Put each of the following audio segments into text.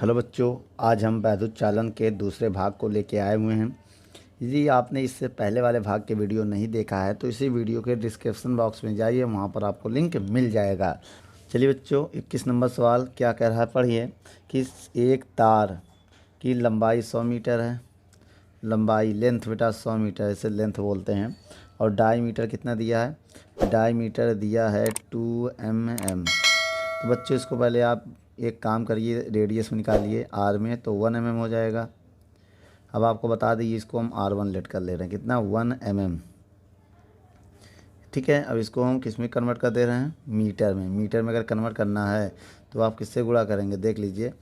Hello बच्चों, आज हम वैद्युत चालन के दूसरे भाग को लेके आए हुए हैं। यदि आपने इससे पहले वाले भाग के वीडियो नहीं देखा है तो इसी वीडियो के डिस्क्रिप्शन बॉक्स में जाइए, वहाँ पर आपको लिंक मिल जाएगा। चलिए बच्चों, 21 नंबर सवाल क्या कह रहा है, पढ़िए कि एक तार की लंबाई 100 मीटर है। लंबाई लेंथ बेटा 100 मीटर, इसे लेंथ बोलते हैं। और डायमीटर कितना दिया है? डायमीटर दिया है 2 mm। तो बच्चों इसको पहले आप एक काम करिए, रेडियस निकालिए आर में, तो 1 mm हो जाएगा। अब आपको बता दीजिए, इसको हम R1 लेट कर ले रहे हैं, कितना 1 mm। ठीक है, अब इसको हम किस में कन्वर्ट कर दे रहे हैं? मीटर में। मीटर में अगर कन्वर्ट करना है तो आप किससे गुणा करेंगे? देख लीजिए,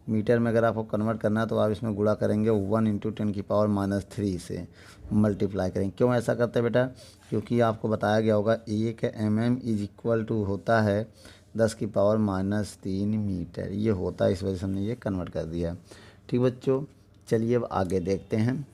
मीटर में अगर आपको कन्वर्ट करना है तो आप इसमें गुणा करेंगे 1 × 10⁻³ से मल्टीप्लाई करेंगे। क्यों ऐसा करते हैं बेटा? क्योंकि आपको बताया गया होगा 1 mm होता है 10⁻³ मीटर, ये होता है, इस वजह से हमने ये कन्वर्ट कर दिया। ठीक बच्चों, चलिए अब आगे देखते हैं।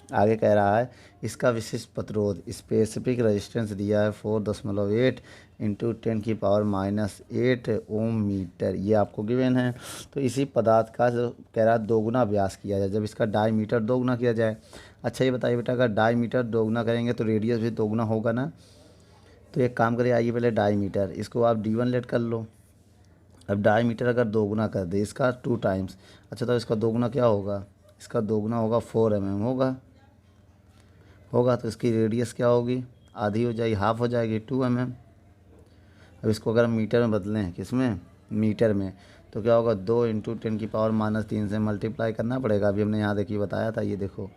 आगे कह रहा है इसका विशिष्ट प्रतिरोध, स्पेसिफिक रेजिस्टेंस दिया है 4.8 × 10⁻⁸ ओम मीटर, ये आपको गिवन है। तो इसी पदार्थ का जो कह रहा है दोगुना अभ्यास किया जाए, जब इसका डायमीटर दोगुना किया जाए। अच्छा ये बताइए बेटा, अगर डायमीटर दोगुना करेंगे तो रेडियस भी दोगुना होगा ना? तो एक काम करिए, आइए पहले डायमीटर, इसको आप D1 लेट कर लो। अब डायमीटर अगर दोगुना कर दे इसका 2 टाइम्स, अच्छा तो इसका दोगुना क्या होगा? इसका दोगुना होगा 4 mm होगा। तो इसकी रेडियस क्या होगी? आधी हो जाएगी, हाफ हो जाएगी, 2 mm। अब इसको अगर हम मीटर में बदलें, किस में? मीटर में, तो क्या होगा? 2 × 10⁻³ से मल्टीप्लाई करना पड़ेगा। अभी हमने यहाँ देखिए बताया था, ये देखो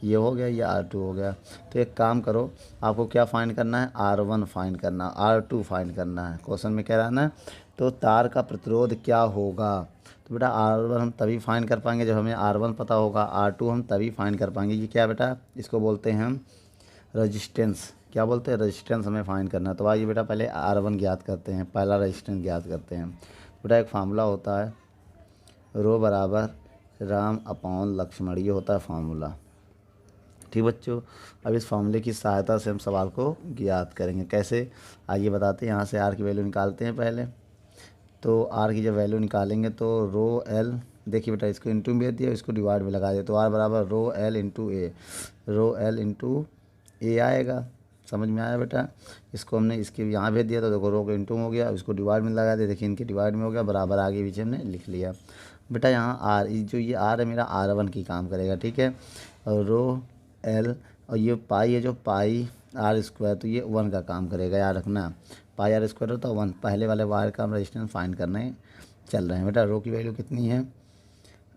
ये हो गया, ये R2 हो गया। तो एक काम करो, आपको क्या फाइंड करना है? R1 फाइंड करना, R2 फाइंड करना है। क्वेश्चन में कह रहा है ना, तो तार का प्रतिरोध क्या होगा? तो बेटा R1 हम तभी फाइंड कर पाएंगे जब हमें R1 पता होगा, R2 हम तभी फाइंड कर पाएंगे। ये क्या बेटा? इसको बोलते हैं हम रजिस्टेंस। क्या बोलते हैं? रजिस्टेंस हमें फाइंड करना है। तो आइए बेटा पहले R1 ज्ञात करते हैं, पहला रजिस्टेंस ज्ञात करते हैं। बेटा एक फार्मूला होता है, रो बराबर राम/लक्ष्मण, ये होता है फार्मूला। ठीक बच्चों, अब इस फार्मूले की सहायता से हम सवाल को ज्ञात करेंगे। कैसे, आइए बताते हैं। यहाँ से R की वैल्यू निकालते हैं पहले। तो R की जब वैल्यू निकालेंगे तो रो L, देखिए बेटा इसको इंटू में दिया, इसको डिवाइड में लगा दिया, तो R बराबर रो L × A, row L × A आएगा। समझ में आया बेटा? इसको हमने इसके यहाँ भेज दिया, तो देखो रो को इंटू हो गया, इसको डिवाइड में लगा दिया, देखिए इनके डिवाइड में हो गया, बराबर आगे पीछे हमने लिख लिया। बेटा यहाँ R, जो ये R है मेरा R1 की काम करेगा, ठीक है। और रो L और ये पाई है, जो पाई R², तो ये 1 का काम करेगा, याद रखना। पाई R² होता है 1। पहले वाले वायर का हम रेजिस्टेंस फाइंड करने चल रहे हैं। बेटा रो की वैल्यू कितनी है?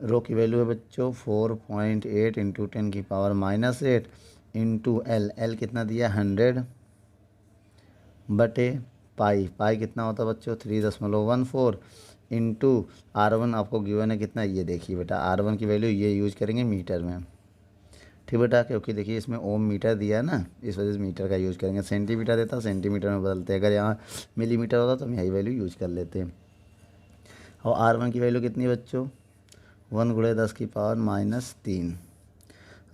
रो की वैल्यू है बच्चों 4.8 × 10⁻⁸ इंटू L कितना दिया? 100 बटे पाई कितना होता है बच्चों? 3.14 इंटू R1 आपको गिवन है कितना, ये देखिए बेटा R1 की वैल्यू ये यूज करेंगे मीटर में। ठीक बेटा, क्योंकि देखिए इसमें ओम मीटर दिया है ना, इस वजह से मीटर का यूज़ करेंगे। सेंटीमीटर देता सेंटीमीटर में बदलते हैं, अगर यहाँ मिलीमीटर होता तो हम यही वैल्यू यूज कर लेते हैं। और R1 की वैल्यू कितनी है बच्चों? 1 × 10⁻³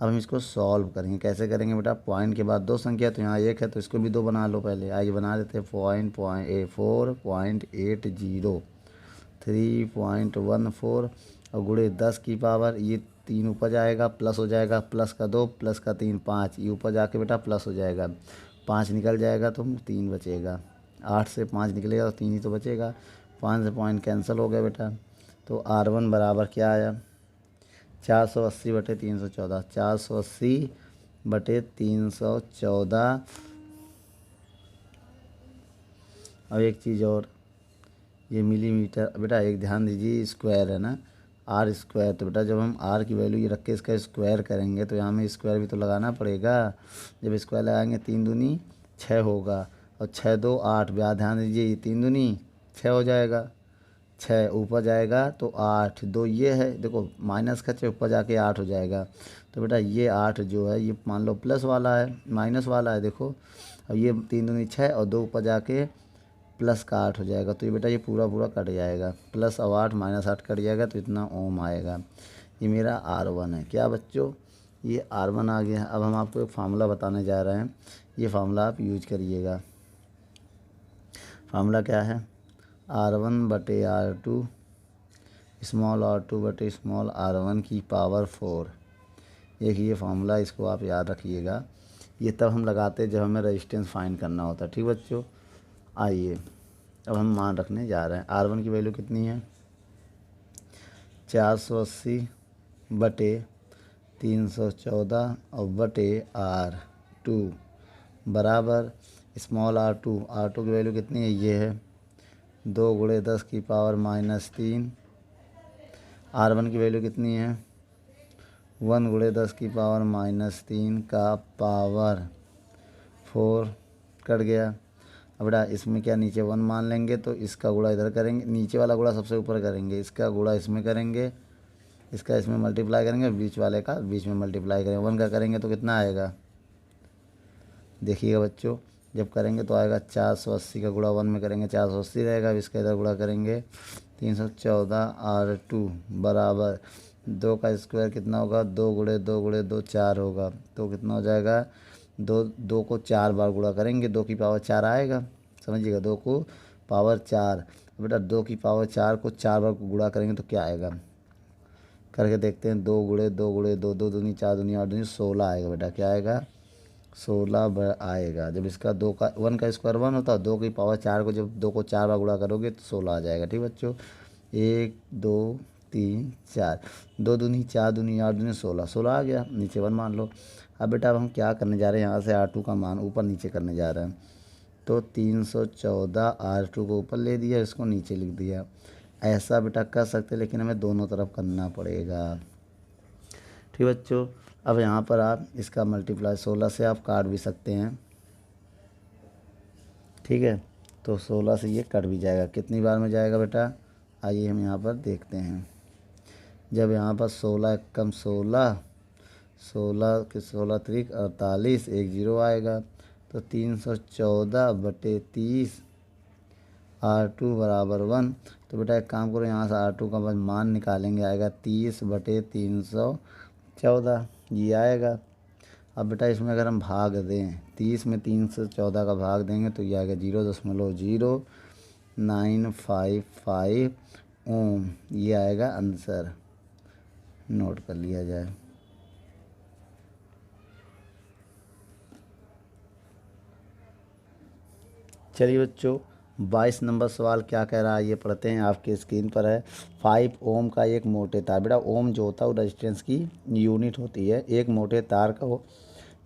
अब हम इसको सॉल्व करेंगे। कैसे करेंगे बेटा? पॉइंट के बाद 2 संख्या, तो यहाँ 1 है तो इसको भी 2 बना लो पहले। आइए बना लेते हैं। 4.80 3.14 और गुणे 10⁻, ये 3 ऊपर जाएगा, प्लस हो जाएगा, प्लस का 2 प्लस का 3 5, ये ऊपर जाके बेटा प्लस हो जाएगा, 5 निकल जाएगा तो 3 बचेगा। 8 से 5 निकलेगा तो 3 ही तो बचेगा, 5 से पॉइंट कैंसिल हो गया बेटा। तो R1 बराबर क्या आया? 480/314, 480/314। अब एक चीज़ और, ये मिलीमीटर, बेटा एक ध्यान दीजिए, स्क्वायर है ना, R²। तो बेटा जब हम R की वैल्यू ये रख के इसका स्क्वायर करेंगे तो यहाँ में स्क्वायर भी तो लगाना पड़ेगा। जब स्क्वायर लगाएंगे 3 दूनी 6 होगा, और 6 2 8, ध्यान दीजिए, ये 3 दूनी 6 हो जाएगा, 6 ऊपर जाएगा तो 8, 2 ये है, देखो माइनस का 6 ऊपर जाके 8 हो जाएगा। तो बेटा ये 8 जो है ये मान लो प्लस वाला है, माइनस वाला है, देखो। अब ये 3 दूनी 6 और 2 ऊपर जाके प्लस का 8 हो जाएगा। तो ये बेटा ये पूरा कट जाएगा, प्लस और 8 -8 कट जाएगा, तो इतना ओम आएगा। ये मेरा R1 है। क्या बच्चों? ये R1 आ गया। अब हम आपको एक फार्मूला बताने जा रहे हैं, ये फार्मूला आप यूज करिएगा। फार्मूला क्या है? R1/R2 स्मॉल R2 बटे स्मॉल R1 की पावर 4। एक ये फार्मूला, इसको आप याद रखिएगा। ये तब हम लगाते जब हमें रेजिस्टेंस फाइंड करना होता। ठीक बच्चों, आइए अब हम मान रखने जा रहे हैं। R1 की वैल्यू कितनी है? 480 बटे 314 और बटे R2 बराबर स्मॉल R2 की वैल्यू कितनी है? ये है 2 गुणे 10 की पावर -3। R1 की वैल्यू कितनी है? 1 गुणे 10 की पावर -3 का पावर 4 कट गया। अब बेटा इसमें क्या नीचे 1 मान लेंगे तो इसका गुणा इधर करेंगे, नीचे वाला गुणा सबसे ऊपर करेंगे, इसका गुणा इसमें करेंगे, इसका इसमें मल्टीप्लाई करेंगे, बीच वाले का बीच में मल्टीप्लाई करेंगे। 1 का करेंगे तो कितना आएगा? देखिएगा बच्चों, जब करेंगे तो आएगा 480 का गुणा 1 में करेंगे 480 रहेगा। अब इसका इधर गुणा करेंगे 314 R2 बराबर 2 का स्क्वायर कितना होगा? 2 गुणे 2 गुणे 2 4 होगा। तो कितना हो जाएगा? 2 को 4 बार गुणा करेंगे, 2 की पावर 4 आएगा। समझिएगा, 2 को पावर 4। बेटा 2 की पावर 4 को 4 बार गुणा करेंगे तो क्या आएगा? करके देखते हैं। 2 गुणे 2 गुणे 2, 2 दूनी 4 दूनी 8 दूनी 16 आएगा। बेटा क्या आएगा? 16 आएगा। जब इसका 2 का 1 का स्क्वायर 1 होता है, 2 की पावर 4 को जब 2 को 4 बार गुणा करोगे तो 16 आ जाएगा। ठीक बच्चों, 1 2 3 4, 2 दूनी 4 दूनी 8 दूनी 16, 16 आ गया। नीचे 1 मान लो। अब बेटा अब हम क्या करने जा रहे हैं? यहाँ से R2 का मान ऊपर नीचे करने जा रहे हैं। तो 314 R2 को ऊपर ले दिया, इसको नीचे लिख दिया। ऐसा बेटा कर सकते, लेकिन हमें दोनों तरफ करना पड़ेगा। ठीक बच्चों, अब यहाँ पर आप इसका मल्टीप्लाई 16 से आप काट भी सकते हैं। ठीक है, तो 16 से ये कट भी जाएगा। कितनी बार में जाएगा बेटा? आइए हम यहाँ पर देखते हैं। जब यहाँ पर 16 कम 16, 16 के 16 त्रिक 48, 1 0 आएगा। तो 314 बटे 30 R2 बराबर 1। तो बेटा एक काम करो, यहाँ से R2 का मान निकालेंगे, आएगा 30 बटे 314, ये आएगा। अब बेटा इसमें अगर हम भाग दें, 30 में 314 का भाग देंगे तो ये आएगा 0.0955 ओम। ये आएगा आंसर, नोट कर लिया जाए। चलिए बच्चों, 22 नंबर सवाल क्या कह रहा है ये पढ़ते हैं। आपके स्क्रीन पर है। 5 ओम का एक मोटे तार, बेटा ओम जो होता है वो रेजिस्टेंस की यूनिट होती है। एक मोटे तार को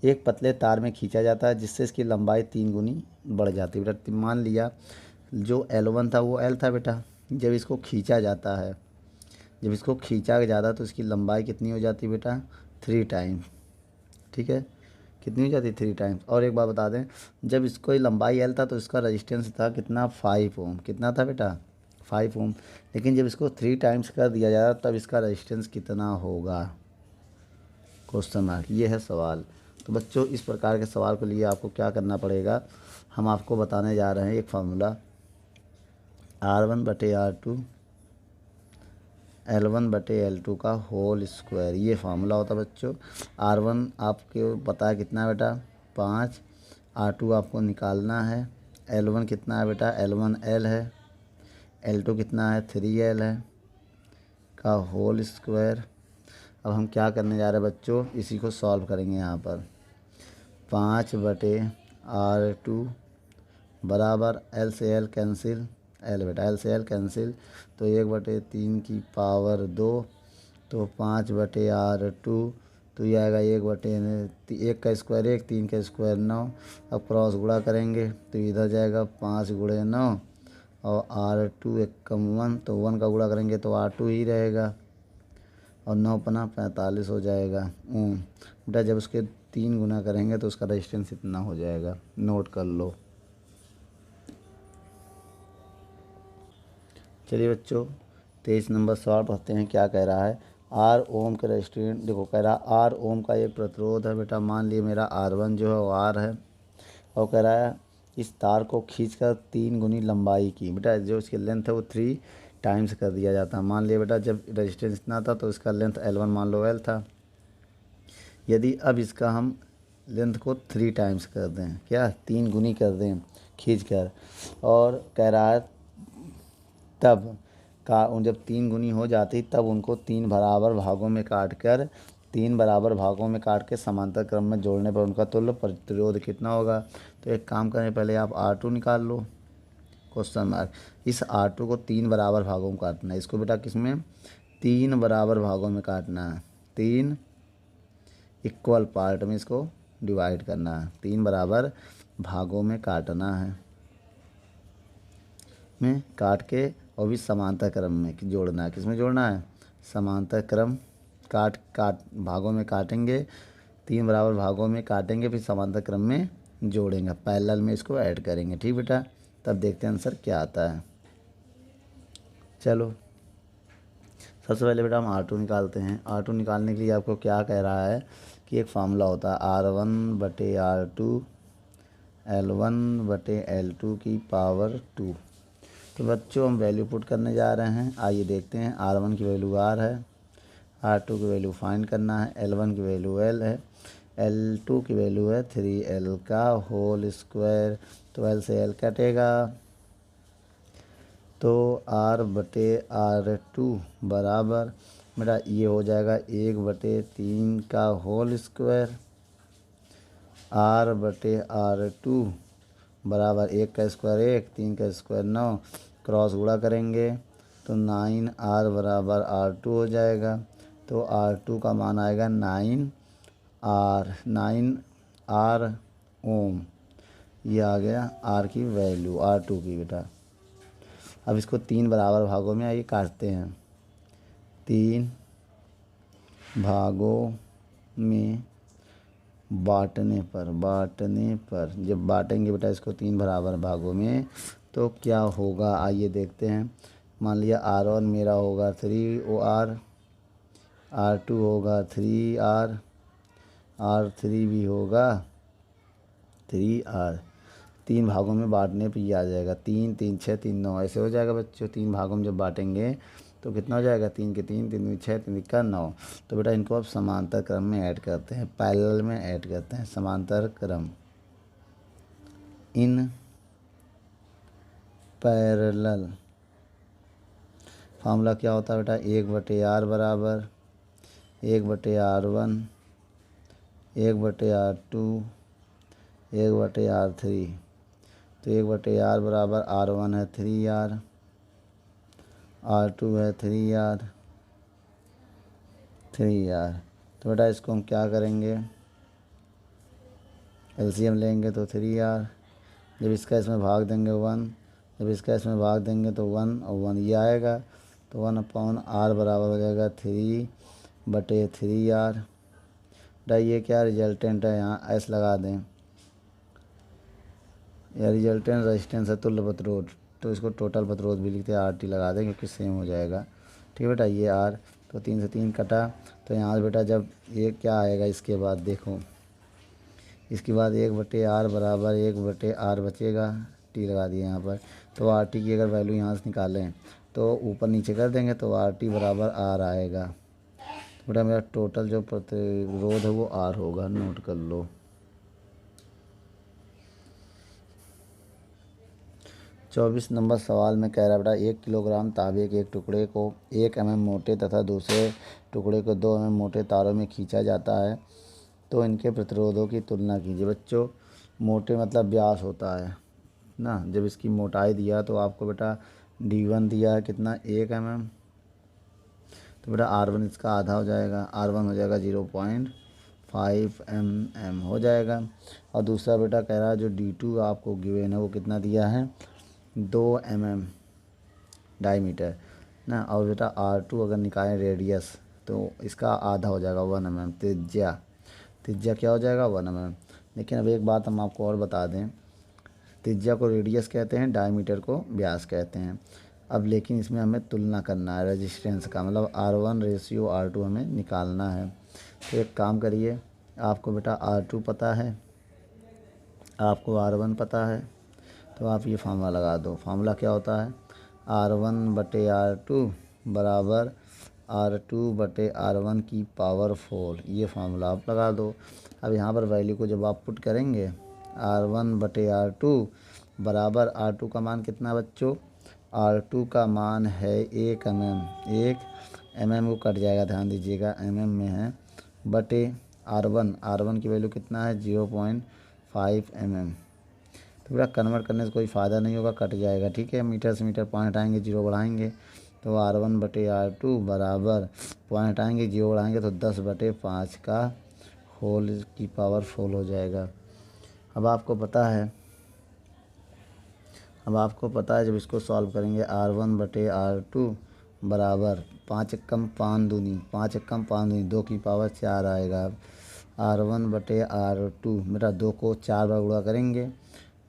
एक पतले तार में खींचा जाता है, जिससे इसकी लंबाई 3 गुनी बढ़ जाती है। बेटा मान लिया जो L1 था वो L था बेटा। जब इसको खींचा जाता है, जब इसको खींचा जाता है तो इसकी लंबाई कितनी हो जाती है बेटा? 3 टाइम्स। ठीक है, कितनी हो जाती है? 3 टाइम्स। और एक बात बता दें, जब इसको लंबाई L था तो इसका रेजिस्टेंस था कितना? 5 ओम। कितना था बेटा? 5 ओम। लेकिन जब इसको 3 टाइम्स कर दिया जाएगा तब इसका रेजिस्टेंस कितना होगा? क्वेश्चन मार्क, ये है सवाल। तो बच्चों इस प्रकार के सवाल के लिए आपको क्या करना पड़ेगा? हम आपको बताने जा रहे हैं एक फार्मूला, R1 बटे R2 L1 बटे L2 का होल स्क्वायर। ये फार्मूला होता है बच्चों। R1 आपको पता है कितना है बेटा? 5। R2 आपको निकालना है। L1 कितना है बेटा? L1 L है। L2 कितना है? 3L है का होल स्क्वायर। अब हम क्या करने जा रहे हैं बच्चों? इसी को सॉल्व करेंगे। यहाँ पर 5 बटे R2 बराबर L से L कैंसिल, L बेटा L से L कैंसिल, तो 1/3 की पावर 2, तो 5 बटे R2, तो ये आएगा 1 का स्क्वायर 1, 3 का स्क्वायर 9। अब क्रॉस गुणा करेंगे तो इधर जाएगा 5 गुणे 9 और R2 1 कम 1, तो 1 का गुणा करेंगे तो R2 ही रहेगा और 9 पना 45 हो जाएगा बेटा। जब उसके 3 गुना करेंगे तो उसका रेजिस्टेंस इतना हो जाएगा, नोट कर लो। चलिए बच्चों 23 नंबर सवाल पढ़ते हैं। क्या कह रहा है? R ओम के रेजिस्टेंस, देखो कह रहा है R ओम का एक प्रतिरोध है बेटा। मान लिए मेरा R1 जो है वो R है, और कह रहा है इस तार को खींचकर 3 गुनी लंबाई की। बेटा जो इसकी लेंथ है वो 3 टाइम्स कर दिया जाता है। मान लिया बेटा जब रेजिस्टेंस इतना था तो इसका लेंथ L1 मान लो L था। यदि अब इसका हम लेंथ को 3 टाइम्स कर दें, क्या 3 गुनी कर दें खींच कर, और कह रहा है तब जब 3 गुनी हो जाती तब उनको 3 बराबर भागों में काट कर 3 बराबर भागों में काट के समांतर क्रम में जोड़ने पर उनका तुल्य प्रतिरोध कितना होगा। तो एक काम करें, पहले आप R2 निकाल लो, क्वेश्चन मार्क। इस R2 को 3 बराबर भागों में काटना है। इसको बेटा किस में 3 बराबर भागों में काटना है, 3 इक्वल पार्ट में इसको डिवाइड करना है, 3 बराबर भागों में काटना है, में काट के और भी समांतर क्रम में जोड़ना है। किस में जोड़ना है, समांतर क्रम। काट भागों में काटेंगे, 3 बराबर भागों में काटेंगे, फिर समांतर क्रम में जोड़ेंगे, पैरेलल में इसको ऐड करेंगे। ठीक बेटा, तब देखते हैं आंसर क्या आता है। चलो सबसे पहले बेटा हम R2 निकालते हैं। R2 निकालने के लिए आपको क्या कह रहा है कि एक फार्मूला होता है R1/R2 L1/L2 की पावर 2। तो बच्चों हम वैल्यू पुट करने जा रहे हैं। आइए देखते हैं। R1 की वैल्यू R है, R2 की वैल्यू फाइंड करना है, L1 की वैल्यू L है, L2 की वैल्यू है 3L का होल स्क्वायर। तो L से L कटेगा तो R/R2 बराबर बेटा ये हो जाएगा 1/3 का होल स्क्वायर। R/R2 बराबर 1 का स्क्वायर 1, 3 का स्क्वायर 9, क्रॉस गुणा करेंगे तो 9R बराबर R2 हो जाएगा। तो R2 का मान आएगा 9R ओम। ये आ गया R की वैल्यू, R2 की बेटा। अब इसको 3 बराबर भागों में आइए काटते हैं। 3 भागों में बांटने पर जब बांटेंगे बेटा इसको 3 बराबर भागों में तो क्या होगा, आइए देखते हैं। मान लिया R1 मेरा होगा 3R, R2 होगा 3R, R3 भी होगा 3R। 3 भागों में बांटने पर ये आ जाएगा 3 3 6 3 9, ऐसे हो जाएगा बच्चों। 3 भागों में जब बांटेंगे तो कितना हो जाएगा, 3 के 3, 3 में 6, 3 का 9। तो बेटा इनको अब समांतर क्रम में ऐड करते हैं, पैरेलल में ऐड करते हैं, समांतर क्रम इन पैरेलल। फार्मूला क्या होता है बेटा, 1/R बराबर 1/R1, 1/R2, 1/R3। तो 1/R बराबर R1 है 3R, R2 है 3R। तो बेटा इसको हम क्या करेंगे, एलसीएम लेंगे तो 3R। जब इसका इसमें भाग देंगे 1, जब इसका इसमें भाग देंगे तो 1 और 1 ये आएगा। तो 1/R बराबर हो जाएगा 3/3R। बेटा ये क्या रिजल्टेंट है, यहाँ एस लगा दें। यह रिजल्टेंट रेजिस्टेंस है, तुल्य प्रतिरोध। तो इसको टोटल प्रतिरोध भी लिखते हैं, RT लगा दें क्योंकि सेम हो जाएगा। ठीक है बेटा, ये R तो 3 से 3 कटा। तो यहाँ बेटा जब ये क्या आएगा इसके बाद देखो, इसके बाद 1/R बराबर 1/R बचेगा, T लगा दिया यहाँ पर। तो RT की अगर वैल्यू यहाँ से निकालें तो ऊपर नीचे कर देंगे तो RT बराबर R आएगा। तो बेटा मेरा टोटल जो प्रतिरोध है वो R होगा, नोट कर लो। 24 नंबर सवाल में कह रहा बेटा 1 किलोग्राम तांबे के एक टुकड़े को 1 mm मोटे तथा दूसरे टुकड़े को 2 mm मोटे तारों में खींचा जाता है, तो इनके प्रतिरोधों की तुलना कीजिए। बच्चों मोटे मतलब व्यास होता है ना, जब इसकी मोटाई दिया तो आपको बेटा D1 दिया है कितना 1 mm। तो बेटा R1 इसका आधा हो जाएगा, R1 हो जाएगा 0.5 mm हो जाएगा। और दूसरा बेटा कह रहा है जो D2 आपको गिवन है वो कितना दिया है 2 mm डायमीटर ना। और बेटा R2 अगर निकालें रेडियस तो इसका आधा हो जाएगा 1 mm। त्रिज्या क्या हो जाएगा 1 mm। लेकिन अब एक बात हम आपको और बता दें, त्रिज्या को रेडियस कहते हैं, डायमीटर को व्यास कहते हैं। अब लेकिन इसमें हमें तुलना करना है रेजिस्टेंस का, मतलब R1/R2 हमें निकालना है। तो एक काम करिए, आपको बेटा R2 पता है, आपको R1 पता है, तो आप ये फार्मूला लगा दो। फार्मूला क्या होता है, R1/R2 बराबर R2/R1 की पावर 4। ये फार्मूला आप लगा दो। अब यहाँ पर वैल्यू को जब आप पुट करेंगे R1/R2 बराबर R2 का मान कितना बच्चों, R2 का मान है 1 mm, 1 mm को कट जाएगा, ध्यान दीजिएगा mm में है, बटे R1 की वैल्यू कितना है 0.5 mm। तो बेटा कन्वर्ट करने से कोई फ़ायदा नहीं होगा, कट जाएगा, ठीक है। मीटर से मीटर पॉइंट आएंगे, जीरो बढ़ाएंगे तो R1 बटे R2 बराबर, पॉइंट आएंगे जीरो बढ़ाएंगे तो 10/5 का होल की पावर 4 हो जाएगा। अब आपको पता है जब इसको सॉल्व करेंगे R1 बटे R2 बराबर 5 एकम 5 दूनी 2 की पावर 4 आएगा। R1 बटे R2 बेटा 2 को 4 बार गुणा करेंगे,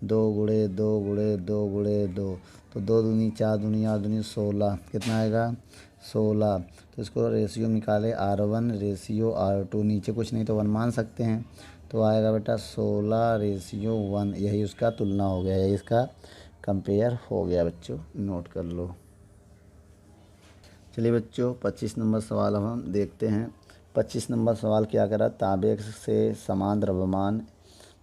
2 गुणे 2 गुणे 2 गुणे 2, तो 2 दूनी 4 दूनी 8 दूनी 16, कितना आएगा 16। तो इसको रेशियो निकाले R1 रेशियो R2, नीचे कुछ नहीं तो 1 मान सकते हैं, तो आएगा बेटा 16:1, यही उसका तुलना हो गया, यही इसका कंपेयर हो गया बच्चों, नोट कर लो। चलिए बच्चों 25 नंबर सवाल हम देखते हैं। 25 नंबर सवाल क्या करा, तांबे से समान द्रव्यमान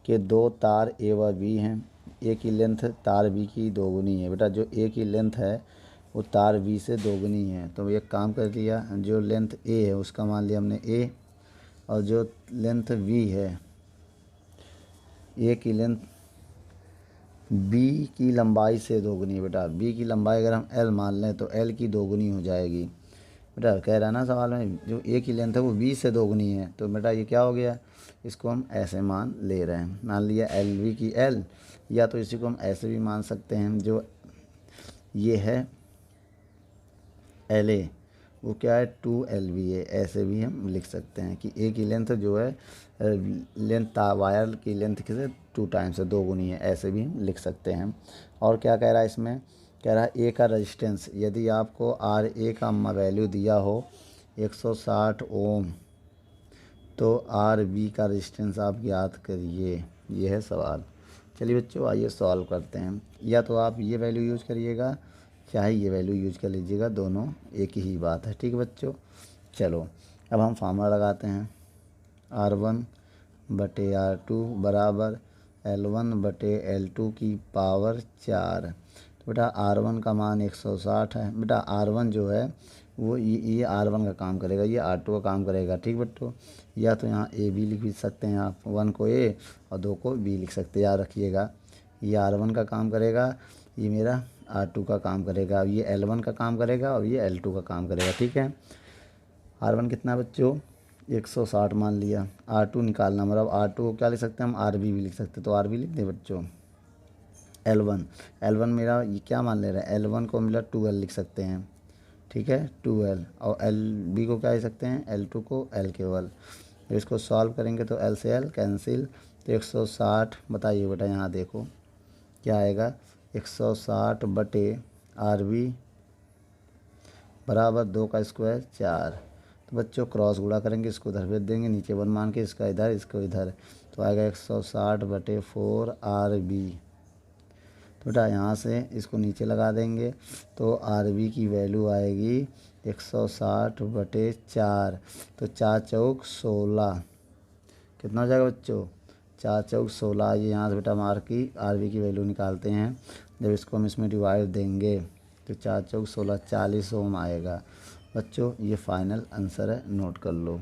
के 2 तार ए व बी हैं, ए की लेंथ तार बी की दोगुनी है। बेटा जो ए की लेंथ है वो तार बी से दोगुनी है, तो एक काम कर लिया, जो लेंथ ए है उसका मान लिया हमने ए, और जो लेंथ बी है, ए की लेंथ बी की लंबाई से दोगुनी है। बेटा बी की लंबाई अगर हम एल मान लें तो एल की दोगुनी हो जाएगी। बेटा कह रहा है ना सवाल में, जो ए की लेंथ है वो बी से दोगुनी है, तो बेटा ये क्या हो गया, इसको हम ऐसे मान ले रहे हैं, मान लिया एल बी की एल, या तो इसी को हम ऐसे भी मान सकते हैं, जो ये है एल ए वो क्या है 2 LB है, ऐसे भी हम लिख सकते हैं कि ए की लेंथ जो है लेंथ वायर की लेंथ से 2 टाइम्स है, दोगुनी है, ऐसे भी हम लिख सकते हैं। और क्या कह रहा है इसमें, कह रहा है ए का रेजिस्टेंस, यदि आपको आर ए का वैल्यू दिया हो 160 ओम, तो आर बी का रेजिस्टेंस आप ज्ञात करिए, ये है सवाल। चलिए बच्चों आइए सॉल्व करते हैं, या तो आप ये वैल्यू यूज करिएगा चाहे ये वैल्यू यूज कर लीजिएगा, दोनों एक ही बात है, ठीक है बच्चों। चलो अब हम फार्मूला लगाते हैं, R1 बटे R2 बराबर L1 बटे L2 की पावर 4। तो बेटा R1 का मान 160 है, बेटा R1 जो है वो ये R1 का काम करेगा, ये R2 का काम करेगा, ठीक बच्चों। या तो यहाँ ए बी लिख सकते हैं आप, 1 को ए और 2 को बी लिख सकते हैं, याद रखिएगा। ये R1 का काम करेगा, ये मेरा R2 का काम करेगा, ये L1 का काम करेगा और ये L2 का काम करेगा, ठीक है। R1 कितना बच्चों 160 मान लिया, R2 निकालना, मतलब R2 को क्या लिख सकते हैं हम, RB भी लिख सकते हैं, तो RB लिख दें बच्चों। L1 मेरा ये क्या मान ले रहे हैं, L1 को मिला 2L लिख सकते हैं, ठीक है 2L, और LB को क्या लिख सकते हैं, L2 को L केवल। तो इसको सॉल्व करेंगे तो L से L कैंसिल, तो 160, बताइए बेटा यहाँ देखो क्या आएगा, 160 बटे RB बराबर 2 का स्क्वायर 4। तो बच्चों क्रॉस गुणा करेंगे, इसको इधर भेज देंगे, नीचे 1 मान के इसका इधर इसको इधर, तो आएगा 160 बटे 4 RB। तो बेटा यहाँ से इसको नीचे लगा देंगे, तो RB की वैल्यू आएगी 160 बटे 4, तो 4 चौक 16, कितना हो जाएगा बच्चों, 4 चौक 16। ये यहाँ से बेटा मार की RB की वैल्यू निकालते हैं, जब इसको हम इसमें डिवाइड देंगे तो 4 चौक 16 40 ओम आएगा बच्चों, ये फाइनल आंसर है, नोट कर लो।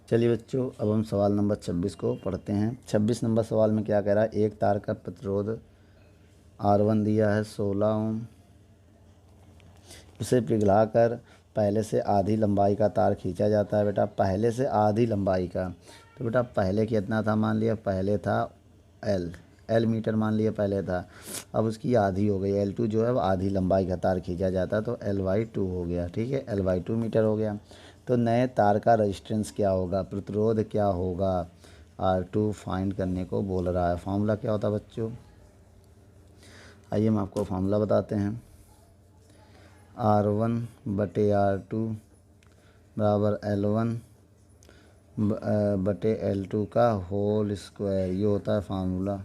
चलिए बच्चों अब हम सवाल नंबर 26 को पढ़ते हैं। 26 नंबर सवाल में क्या कह रहा है, एक तार का प्रतिरोध R1 दिया है 16 ओम, उसे पिघलाकर पहले से आधी लंबाई का तार खींचा जाता है। बेटा पहले से आधी लंबाई का, तो बेटा पहले कितना था, मान लिया पहले था L मीटर मान लिया पहले था, अब उसकी आधी हो गई, L2 जो है वो आधी लंबाई का तार खींचा जाता है, तो L/2 हो गया, ठीक है L/2 मीटर हो गया। तो नए तार का रेजिस्टेंस क्या होगा, प्रतिरोध क्या होगा, R2 फाइंड करने को बोल रहा है। फार्मूला क्या होता है बच्चों, आइए हम आपको फार्मूला बताते हैं, R1 बटे R2 बराबर L1 बटे L2 का होल स्क्वायर, ये होता है फार्मूला।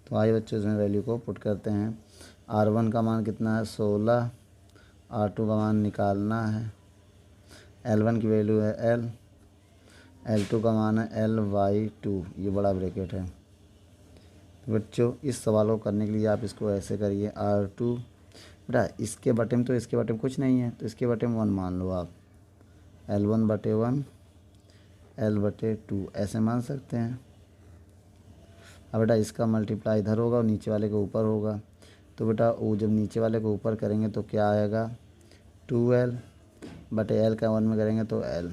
तो आइए बच्चों इसमें वैल्यू को पुट करते हैं, R1 का मान कितना है 16, R2 का मान निकालना है, L1 की वैल्यू है L, L2 का मान है L/2, ये बड़ा ब्रैकेट है, बच्चों इस सवाल को करने के लिए आप इसको ऐसे करिए, R2 बेटा इसके बटे में तो इसके बटे में कुछ नहीं है, तो इसके बटे में 1 मान लो आप, L1/1 L/2 ऐसे मान सकते हैं। अब बेटा इसका मल्टीप्लाई इधर होगा और नीचे वाले के ऊपर होगा, तो बेटा वो जब नीचे वाले को ऊपर करेंगे तो क्या आएगा, 2L/L का 1 में करेंगे तो L,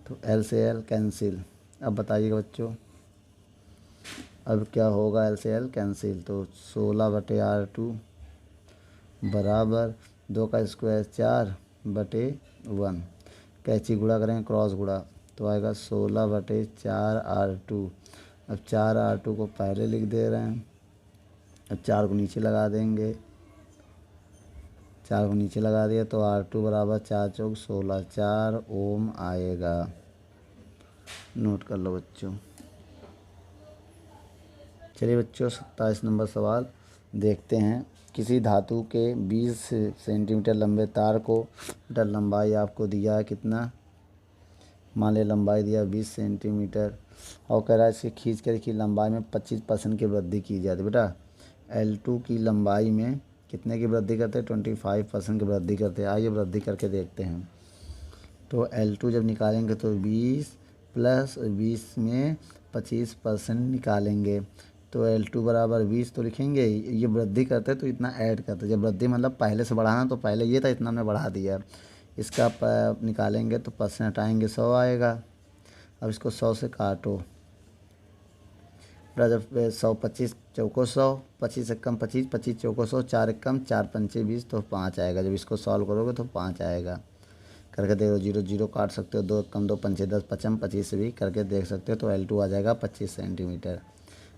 तो L से L कैंसिल। अब बताइएगा बच्चों अब क्या होगा, L से L कैंसिल, तो 16/R2 बराबर 2 का स्क्वायर 4/1, कैंची गुणा करेंगे क्रॉस गुणा तो आएगा 16/4R2। अब 4R2 को पहले लिख दे रहे हैं, अब 4 को नीचे लगा देंगे, 4 को नीचे लगा दिया तो R2 बराबर 4 चौक 16, 4 ओम आएगा। नोट कर लो बच्चों। चलिए बच्चों 27 नंबर सवाल देखते हैं। किसी धातु के 20 सेंटीमीटर लंबे तार को बेटा लंबाई आपको दिया है कितना, मान लिया लंबाई दिया 20 सेंटीमीटर और कह रहा है इसके खींच कर की लंबाई में 25% की वृद्धि की जाती है। बेटा L2 की लंबाई में कितने की वृद्धि करते हैं, 25% की वृद्धि करते हैं। आइए वृद्धि करके देखते हैं। तो L2 जब निकालेंगे तो 20 प्लस 20 में 25% निकालेंगे तो L2 बराबर 20 तो लिखेंगे। ये वृद्धि करते तो इतना ऐड करते, जब वृद्धि मतलब पहले से बढ़ाना तो पहले ये था इतना हमने बढ़ा दिया। इसका निकालेंगे तो परसेंट हटाएंगे 100 आएगा। अब इसको 100 से काटो, जब 100 25 चौको 100, 25 एकम 25, 25 चौको 100, 4 एकम 4 पंचे 20 तो 5 आएगा। जब इसको सॉल्व करोगे तो 5 आएगा। करके देखो 0 0 काट सकते हो, 2 एकम 2 पंचे 10, 55 25 से भी करके देख सकते हो। तो L2 आ जाएगा 25 सेंटीमीटर।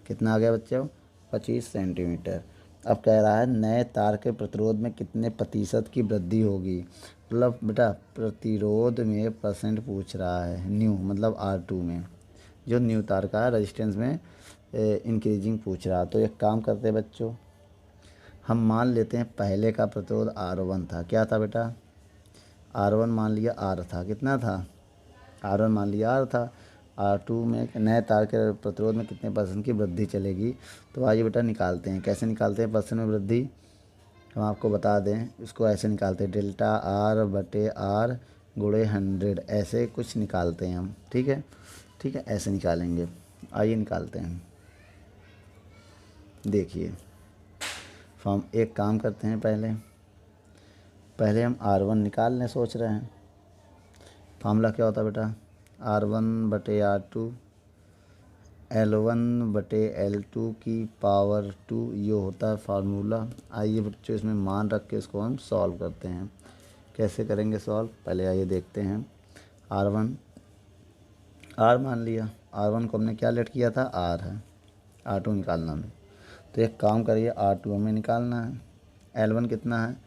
कितना आ गया बच्चों, 25 सेंटीमीटर। अब कह रहा है नए तार के प्रतिरोध में कितने प्रतिशत की वृद्धि होगी। मतलब बेटा प्रतिरोध में परसेंट पूछ रहा है, न्यू मतलब R2 में, जो न्यू तार का रेजिस्टेंस में इंक्रीजिंग पूछ रहा। तो एक काम करते हैं बच्चों, हम मान लेते हैं पहले का प्रतिरोध R1 था। क्या था बेटा, R1 मान लिया R था, कितना था, R1 मान लिया R था। R2 में नए तार के प्रतिरोध में कितने परसेंट की वृद्धि चलेगी। तो आइए बेटा निकालते हैं। कैसे निकालते हैं परसेंट में वृद्धि, हम आपको बता दें। इसको ऐसे निकालते हैं, डेल्टा R/R गुणे 100 ऐसे कुछ निकालते हैं हम। ठीक है, ठीक है, ऐसे निकालेंगे। आइए निकालते हैं। देखिए हम एक काम करते हैं, पहले हम R1 निकालने सोच रहे हैं। फार्मूला क्या होता है बेटा, R1/R2 L1/L2 की पावर 2, ये होता है फार्मूला। आइए बच्चों इसमें मान रख के इसको हम सॉल्व करते हैं। कैसे करेंगे सॉल्व, पहले आइए देखते हैं। R1 R मान लिया, R1 को हमने क्या लेट किया था, R है, R2 निकालना हमें। तो एक काम करिए, R2 हमें निकालना है। L1 कितना है,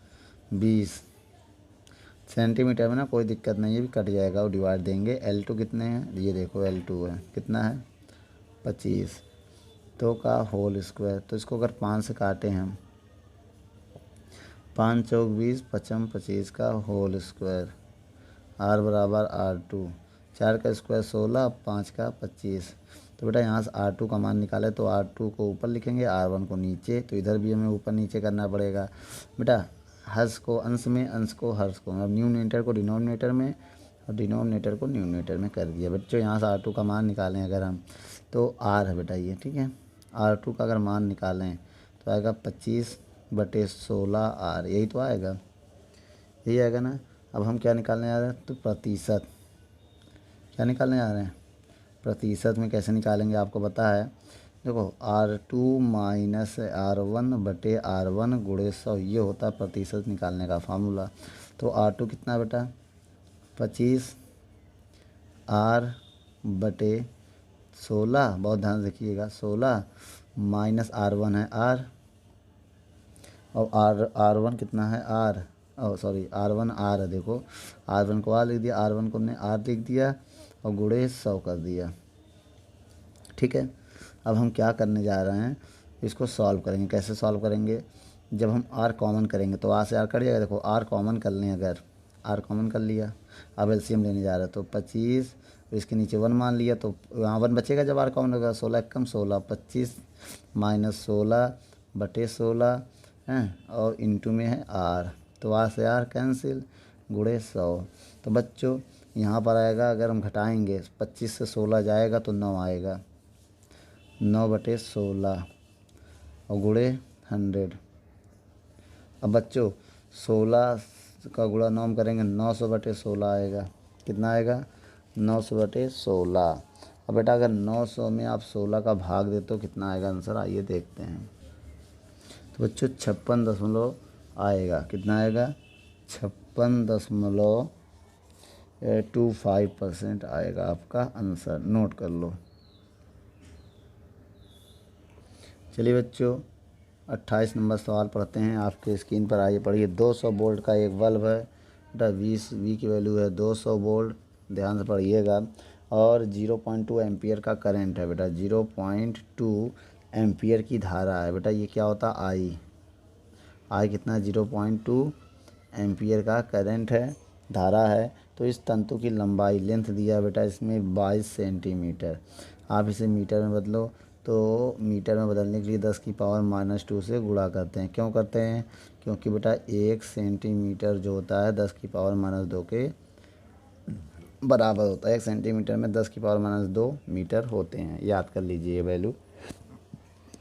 20 सेंटीमीटर में ना कोई दिक्कत नहीं है, भी कट जाएगा और डिवाइड देंगे। L2 कितने हैं, ये देखो L2 है कितना है, 25 तो का होल स्क्वायर। तो इसको अगर 5 से काटे हम, 5 चौक 20, 55 25 का होल स्क्वायर, R बराबर R2, 4 का स्क्वायर 16, 5 का 25। तो बेटा यहाँ से R2 का मान निकाले तो R2 को ऊपर लिखेंगे, R1 को नीचे। तो इधर भी हमें ऊपर नीचे करना पड़ेगा। बेटा हर्ष को अंश में, अंश को हर्ष को, मतलब न्यूमरेटर को डिनोमिनेटर में और डिनोमिनेटर को न्यूमरेटर में कर दिया। बच्चों यहाँ से R2 का मान निकालें अगर हम, तो R है बेटा ये, ठीक है। R2 का अगर मान निकालें तो आएगा 25/16R, यही तो आएगा, यही आएगा ना। अब हम क्या निकालने जा रहे हैं, तो प्रतिशत, क्या निकालने जा रहे हैं, प्रतिशत में कैसे निकालेंगे आपको पता है। देखो R2 माइनस R1/R1 गुणे 100, ये होता है प्रतिशत निकालने का फार्मूला। तो R2 कितना बेटा, 25 R/16, बहुत ध्यान रखिएगा, 16 माइनस R1 है R, और R1 कितना है R, सॉरी R1 R है। देखो R1 को R लिख दिया, R1 को हमने R लिख दिया और गुणे 100 कर दिया, ठीक है। अब हम क्या करने जा रहे हैं, इसको सॉल्व करेंगे। कैसे सॉल्व करेंगे, जब हम R कॉमन करेंगे तो R से R कट जाएगा। देखो R कॉमन कर लें, अगर R कॉमन कर लिया, अब एलसीएम लेने जा रहे हैं तो 25 तो इसके नीचे 1 मान लिया, तो यहाँ 1 बचेगा जब आर काउंट होगा। 16 कम 16 25 माइनस 16/16 हैं, और इंटू में है आर, तो आर से आर कैंसिल, गुणे 100। तो बच्चों यहाँ पर आएगा, अगर हम घटाएंगे 25 से 16 जाएगा तो 9 आएगा, 9/16 और गुणे 100। अब बच्चों 16 का गुणा 9 हम करेंगे, 900/16 आएगा। कितना आएगा? 900/16। अब बेटा अगर 900 में आप 16 का भाग देते तो कितना आएगा आंसर, आइए देखते हैं। तो बच्चों 56 आएगा। कितना आएगा? 56.25% आएगा आपका आंसर, नोट कर लो। चलिए बच्चों 28 नंबर सवाल पढ़ते हैं, आपके स्क्रीन पर आइए पढ़िए। 200 वोल्ट का एक बल्ब है बेटा, वी की वैल्यू है 200 वोल्ट, ध्यान से पढ़िएगा, और 0.2 एम्पियर का करंट है बेटा, 0.2 एम्पियर की धारा है बेटा। ये क्या होता है? आई कितना? 0.2 एम्पियर का करंट है, धारा है। तो इस तंतु की लंबाई, लेंथ दिया है बेटा इसमें 22 सेंटीमीटर। आप इसे मीटर में बदलो, तो मीटर में बदलने के लिए 10⁻⁻² से गुणा करते हैं। क्यों करते हैं? क्योंकि बेटा 1 सेंटीमीटर जो होता है 10⁻² के बराबर होता है। 1 सेंटीमीटर में 10⁻² मीटर होते हैं, याद कर लीजिए ये वैल्यू।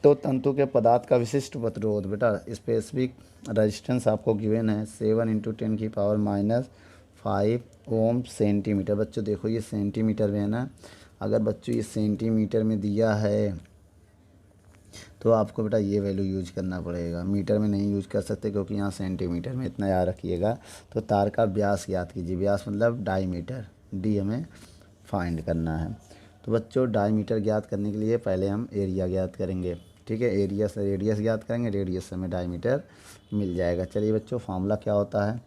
तो तंतु के पदार्थ का विशिष्ट प्रतिरोध बेटा, स्पेसिफिक रेजिस्टेंस आपको गिवन है 7 × 10⁻5 ओम सेंटीमीटर। बच्चों देखो ये सेंटीमीटर में है ना, अगर बच्चों ये सेंटीमीटर में दिया है तो आपको बेटा ये वैल्यू यूज करना पड़ेगा, मीटर में नहीं यूज कर सकते क्योंकि यहाँ सेंटीमीटर में, इतना याद रखिएगा। तो तार का व्यास याद कीजिए, व्यास मतलब डाईमीटर, डी हमें फाइंड करना है। तो बच्चों डाईमीटर ज्ञात करने के लिए पहले हम एरिया ज्ञात करेंगे, ठीक है। एरिया से रेडियस ज्ञात करेंगे, रेडियस से हमें डाईमीटर मिल जाएगा। चलिए बच्चों फार्मूला क्या होता है?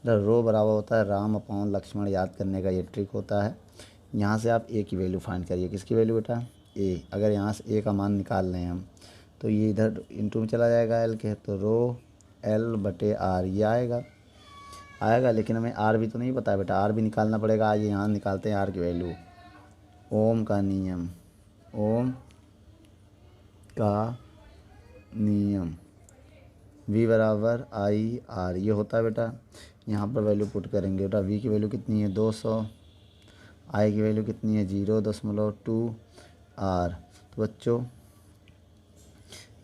रो बराबर होता है राम अपॉन लक्ष्मण, याद करने का ये ट्रिक होता है। यहाँ से आप ए की वैल्यू फाइंड करिए। किसकी वैल्यू बेटा? ए। अगर यहाँ से ए का मान निकाल लें हम, तो ये इधर इंटू में चला जाएगा एल के, तो रो L/R ये आएगा। लेकिन हमें आर भी तो नहीं पता है बेटा, आर भी निकालना पड़ेगा। आइए यहाँ निकालते हैं आर की वैल्यू। ओम का नियम, ओम का नियम, V बराबर IR ये होता है बेटा। यहाँ पर वैल्यू पुट करेंगे बेटा, V की वैल्यू कितनी है? 200, I की वैल्यू कितनी है? 0.2 R। तो बच्चों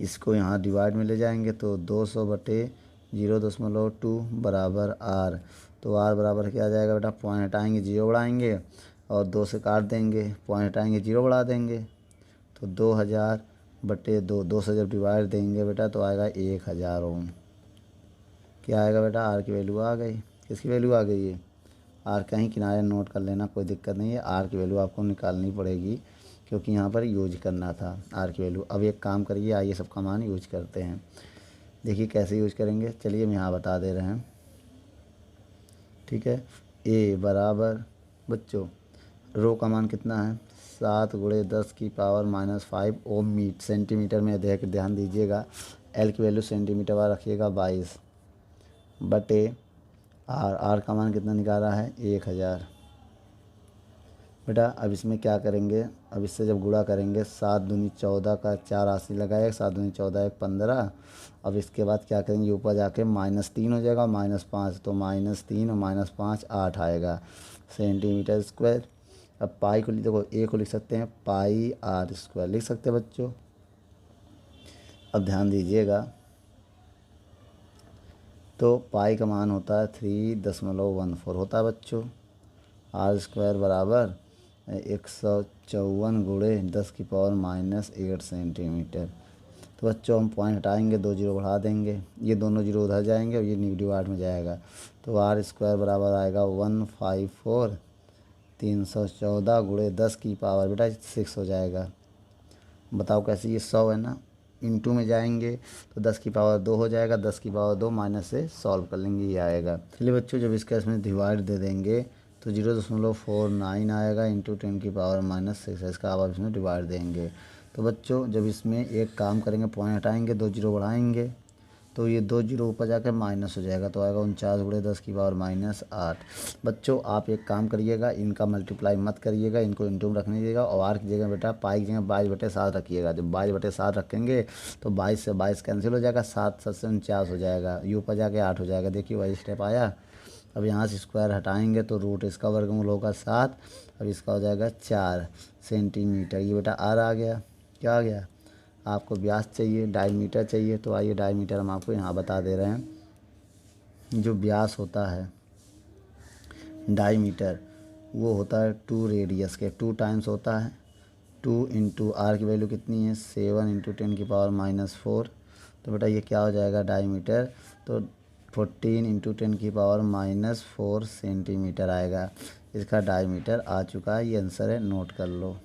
इसको यहाँ डिवाइड में ले जाएंगे, तो 200/0.2 बराबर R। तो R बराबर क्या आ जाएगा बेटा? पॉइंट हटाएंगे, 0 बढ़ाएंगे, और 2 से काट देंगे, पॉइंट हटाएंगे, 0 बढ़ा देंगे, तो 2000/2, 2 से जब डिवाइड देंगे बेटा तो आएगा 1000 ओम। क्या आएगा बेटा? आर की वैल्यू आ गई। किसकी वैल्यू आ गई है? आर कहीं किनारे नोट कर लेना, कोई दिक्कत नहीं है। आर की वैल्यू आपको निकालनी पड़ेगी क्योंकि यहाँ पर यूज करना था आर की वैल्यू। अब एक काम करिए, आइए सबका मान यूज करते हैं। देखिए कैसे यूज करेंगे, चलिए हम यहाँ बता दे रहे हैं, ठीक है। ए बराबर बच्चों रो का मान कितना है? 7 × 10⁻⁻5 ओम सेंटीमीटर में ध्यान दीजिएगा। एल की वैल्यू सेंटीमीटर वाला रखिएगा 22/R। आर का मान कितना निकाला है? 1000 बेटा। अब इसमें क्या करेंगे, अब इससे जब गुणा करेंगे 7 दूनी 14 का 4 80 लगाएगा, 7 दूनी 14 1 15। अब इसके बाद क्या करेंगे, ऊपर जाके -3 हो जाएगा, -5, तो -3 और -5 8 आएगा सेंटीमीटर स्क्वायर। अब पाई को देखो, ए को लिख सकते हैं πr² लिख सकते हैं बच्चों। अब ध्यान दीजिएगा, तो पाई का मान होता है 3.14 होता है बच्चों। R² बराबर 154 × 10⁻⁻8 सेंटीमीटर। तो बच्चों हम पॉइंट हटाएंगे, 2 जीरो बढ़ा देंगे, ये दोनों जीरो उधर जाएंगे और ये डिवाइड में जाएगा, तो R² बराबर आएगा 154 314 × 10⁻⁻ बेटा 6 हो जाएगा। बताओ कैसे? ये 100 है ना, इंटू में जाएंगे तो 10⁻2 हो जाएगा, 10⁻2 माइनस से सॉल्व कर लेंगे, ये आएगा। चलिए बच्चों जब इसका इसमें डिवाइड दे देंगे तो 0.49 आएगा इंटू 10⁻⁻6, इसका आप इसमें डिवाइड देंगे। तो बच्चों जब इसमें एक काम करेंगे, पॉइंट हटाएंगे, 2 जीरो बढ़ाएंगे, तो ये 2 जीरो ऊपर जाकर माइनस हो जाएगा, तो आएगा 49 गुणे 10 की पावर -8। बच्चों आप एक काम करिएगा, इनका मल्टीप्लाई मत करिएगा, इनको इंटू में रखने दीजिएगा और आर की जगह बेटा पाई की जगह 22/7 रखिएगा। जब 22/7 रखेंगे तो 22 से 22 कैंसिल हो जाएगा, 7 7 से 49 हो जाएगा, यू ऊपर जाके 8 हो जाएगा। देखिए वही स्टेप आया। अब यहाँ से स्क्वायर हटाएंगे तो रूट इसका वर्गमूल होगा 7, अब इसका हो जाएगा 4 सेंटीमीटर। ये बेटा आर आ गया। क्या आ गया? आपको व्यास चाहिए, डायमीटर चाहिए, तो आइए डायमीटर हम आपको यहाँ बता दे रहे हैं। जो व्यास होता है डायमीटर वो होता है 2 रेडियस के 2 टाइम्स होता है। 2 इंटू आर की वैल्यू कितनी है 7 इंटू 10 की पावर -4। तो बेटा ये क्या हो जाएगा डायमीटर, तो 14 इंटू 10 की पावर -4 सेंटीमीटर आएगा। इसका डायमीटर आ चुका है, ये आंसर है, नोट कर लो।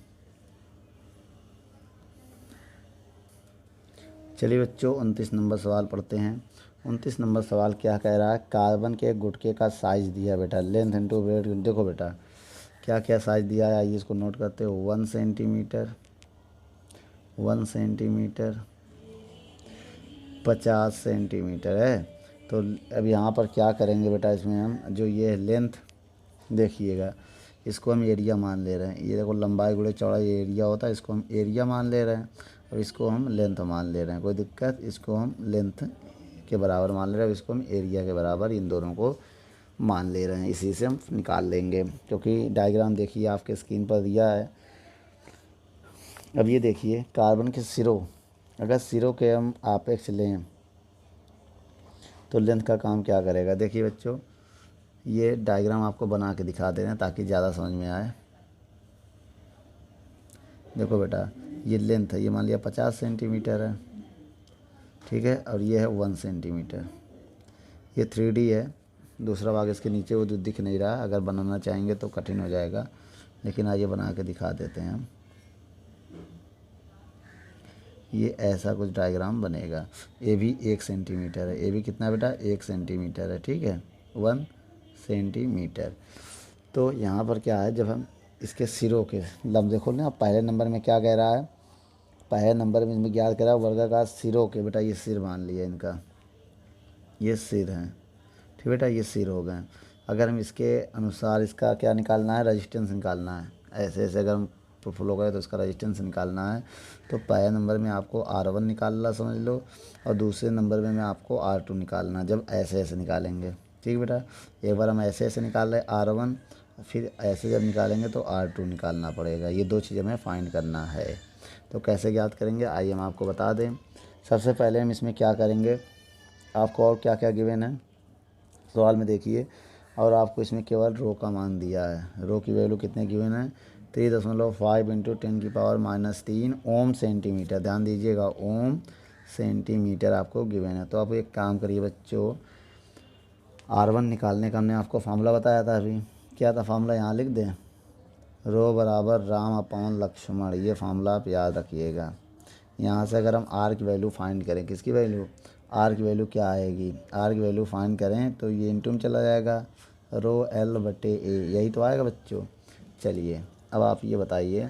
चलिए बच्चों 29 नंबर सवाल पढ़ते हैं। 29 नंबर सवाल क्या कह रहा है, कार्बन के गुटके का साइज़ दिया बेटा, लेंथ इंटू ब्रेड। देखो बेटा क्या क्या साइज़ दिया है, आइए इसको नोट करते हो। 1 सेंटीमीटर, 1 सेंटीमीटर, 50 सेंटीमीटर है। तो अब यहाँ पर क्या करेंगे बेटा, इसमें हम जो ये लेंथ देखिएगा, इसको हम एरिया मान ले रहे हैं। ये देखो लंबाई गुणे चौड़ाई एरिया होता है, इसको हम एरिया मान ले रहे हैं और इसको हम लेंथ मान ले रहे हैं। कोई दिक्कत? इसको हम लेंथ के बराबर मान ले रहे हैं, इसको हम एरिया के बराबर, इन दोनों को मान ले रहे हैं। इसी से हम निकाल लेंगे, क्योंकि डायग्राम देखिए आपके स्क्रीन पर दिया है। अब ये देखिए कार्बन के सिरों, अगर सिरों के हम आपेक्ष लें तो लेंथ का काम क्या करेगा। देखिए बच्चों ये डायग्राम आपको बना के दिखा दे रहे हैं ताकि ज़्यादा समझ में आए। देखो बेटा ये लेंथ है, ये मान लिया 50 सेंटीमीटर है, ठीक है, और ये है 1 सेंटीमीटर। ये 3D है, दूसरा भाग इसके नीचे वो दिख नहीं रहा, अगर बनाना चाहेंगे तो कठिन हो जाएगा, लेकिन आइए बना के दिखा देते हैं हम। ये ऐसा कुछ डायग्राम बनेगा। ए भी 1 सेंटीमीटर है, ए भी कितना बेटा 1 सेंटीमीटर है, ठीक है, 1 सेंटीमीटर। तो यहाँ पर क्या है, जब हम इसके सिरों के लंब देखो ना, पहले नंबर में क्या कह रहा है, पहले नंबर में इसमें ज्ञात करा वर्गाकार सिरों के, बेटा ये सिर मान लिया इनका, ये सिर हैं, ठीक बेटा, ये सिर हो गए। अगर हम इसके अनुसार इसका क्या निकालना है, रेजिस्टेंस निकालना है। ऐसे ऐसे अगर हम फ्लो करें तो इसका रेजिस्टेंस निकालना है। तो पहले नंबर में आपको R1 निकालना समझ लो, और दूसरे नंबर में आपको R2 निकालना, जब ऐसे ऐसे निकालेंगे, ठीक बेटा। एक बार हम ऐसे ऐसे निकाल रहे R1, फिर ऐसे जब निकालेंगे तो R2 निकालना पड़ेगा। ये दो चीज़ें हमें फाइंड करना है। तो कैसे ज्ञात करेंगे आइए हम आपको बता दें। सबसे पहले हम इसमें क्या करेंगे, आपको और क्या क्या गिवन है सवाल में देखिए, और आपको इसमें केवल रो का मान दिया है। रो की वैल्यू कितने गिवन है 3.5 इंटू 10 की पावर -3 ओम सेंटीमीटर। ध्यान दीजिएगा ओम सेंटीमीटर आपको गिवन है। तो आप एक काम करिए बच्चों, R1 निकालने का हमने आपको फार्मूला बताया था अभी, क्या था फार्मूला, यहाँ लिख दें, रो बराबर राम अपॉन लक्ष्मण। ये फार्मूला आप याद रखिएगा। यहाँ से अगर हम R की वैल्यू फाइंड करें, किसकी वैल्यू, R की वैल्यू क्या आएगी, R की वैल्यू फाइंड करें तो ये इंटू में चला जाएगा, रो L/A, यही तो आएगा बच्चों। चलिए अब आप ये बताइए,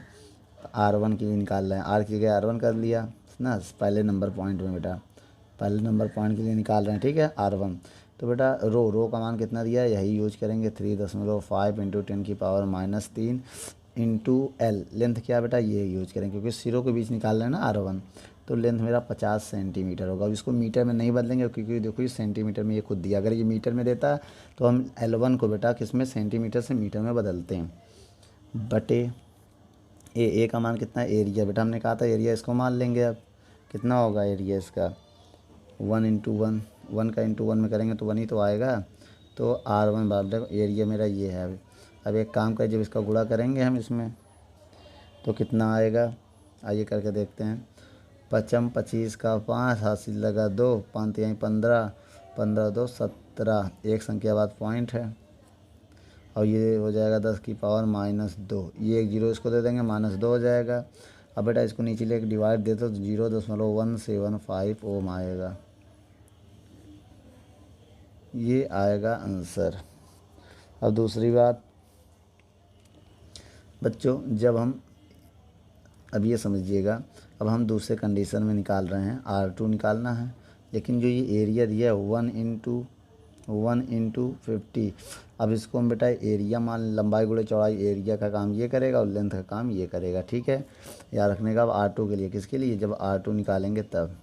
R1 की निकाल रहे हैं, R की जगह R1 कर लिया ना पहले नंबर पॉइंट में बेटा, पहले नंबर पॉइंट के लिए निकाल रहे हैं, ठीक है, R1। तो बेटा रो का मान कितना दिया है, यही यूज करेंगे, 3.5 इंटू 10 की पावर -3 इंटू L। लेंथ क्या बेटा, ये यूज करें क्योंकि सिरों के बीच निकाल रहे हैं ना R1। तो लेंथ मेरा 50 सेंटीमीटर होगा। अब इसको मीटर में नहीं बदलेंगे क्योंकि देखो ये सेंटीमीटर में ये खुद दिया, अगर ये मीटर में देता तो हम L1 को बेटा किस में, सेंटीमीटर से मीटर में बदलते हैं, बटे ए का मान कितना है, एरिया बेटा हमने कहा था एरिया, इसको मान लेंगे। अब कितना होगा एरिया इसका, 1 इंटू 1, 1 का इंटू 1 में करेंगे तो 1 ही तो आएगा। तो R1 बराबर एरिया मेरा ये है। अब एक काम करें, जब इसका गुणा करेंगे हम इसमें तो कितना आएगा, आइए करके देखते हैं। 55 25 का 5 हासिल लगा 2, 5 यहीं 15, 15 2 17, एक संख्या बाद पॉइंट है, और ये हो जाएगा 10 की पावर -2। ये एक जीरो इसको दे देंगे, -2 हो जाएगा। अब बेटा इसको नीचे लेके डिवाइड दे दो तो 0.175 ओम आएगा, ये आएगा आंसर। अब दूसरी बात बच्चों, जब हम, अब ये समझिएगा, अब हम दूसरे कंडीशन में निकाल रहे हैं, R2 निकालना है। लेकिन जो ये एरिया दिया है 1 इंटू 50, अब इसको हम बेटा एरिया मान, लंबाई गुणे चौड़ाई, एरिया का काम ये करेगा और लेंथ का काम ये करेगा, ठीक है। याद रखने का। अब R2 के लिए, किसके लिए, जब R2 निकालेंगे तब,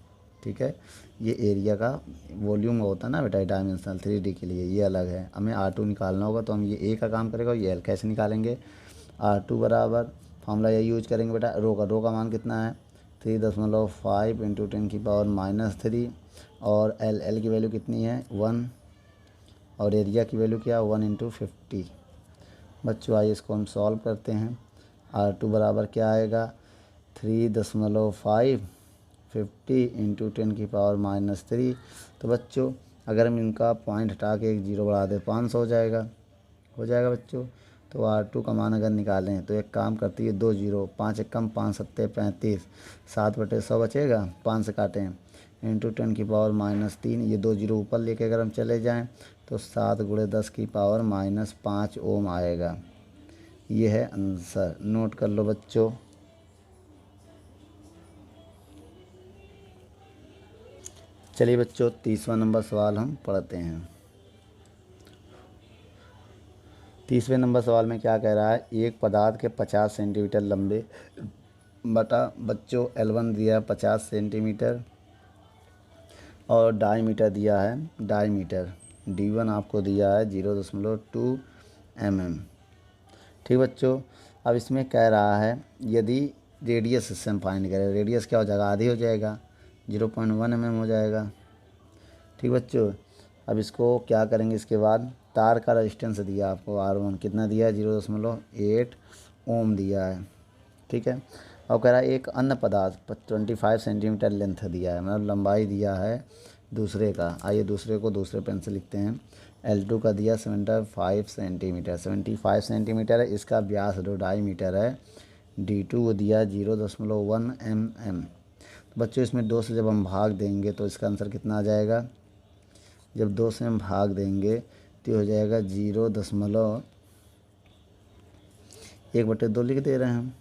ठीक है। ये एरिया का वॉल्यूम होता है ना बेटा, डायमेंशनल 3D के लिए ये अलग है। हमें R2 निकालना होगा तो हम ये A का काम करेगा और ये L। कैसे निकालेंगे, R2 बराबर फॉर्मूला ये यूज करेंगे बेटा, रो का मान कितना है 3.5 इंटू 10⁻³ और L की वैल्यू कितनी है 1 और एरिया की वैल्यू क्या 1/50। बच्चों आइए इसको हम सॉल्व करते हैं। R2 बराबर क्या आएगा 3.5 50 इंटू 10⁻³ तो बच्चों अगर हम इनका पॉइंट हटा के एक जीरो बढ़ा दें 500 हो जाएगा बच्चों। तो R2 का मान अगर निकालें तो एक काम करती है 2 जीरो, 5 एकम 5 सत्ते 35, 7/100 बचेगा, 5 से काटें इंटू 10⁻³ ये 2 जीरो ऊपर लेके अगर हम चले जाएं तो 7 × 10⁻⁻5 ओम आएगा। ये है आंसर, नोट कर लो बच्चों। चलिए बच्चों 30वां नंबर सवाल हम पढ़ते हैं। 30वें नंबर सवाल में क्या कह रहा है, एक पदार्थ के 50 सेंटीमीटर लंबे बटा बच्चों L1 दिया है 50 सेंटीमीटर और डायमीटर दिया है, डायमीटर D1 आपको दिया है 0.2 mm। ठीक बच्चों, अब इसमें कह रहा है यदि रेडियस इससे हम फाइंड करें, रेडियस क्या हो जाएगा आधी हो जाएगा 0.1 mm हो जाएगा। ठीक बच्चों, अब इसको क्या करेंगे, इसके बाद तार का रेजिस्टेंस दिया आपको R1 कितना दिया है 0.8 ओम दिया है, ठीक है। और कह रहा है एक अन्य पदार्थ 25 सेंटीमीटर लेंथ दिया है, मतलब लंबाई दिया है दूसरे का। आइए दूसरे को दूसरे पेन से लिखते हैं। L2 का दिया 75 सेंटीमीटर है, इसका व्यास 2.5 मीटर है। D2 को दिया 0.1 mm। तो बच्चों इसमें 2 से जब हम भाग देंगे तो इसका आंसर कितना आ जाएगा, जब 2 से हम भाग देंगे तो हो जाएगा 0.1/2 लिख दे रहे हैं हम,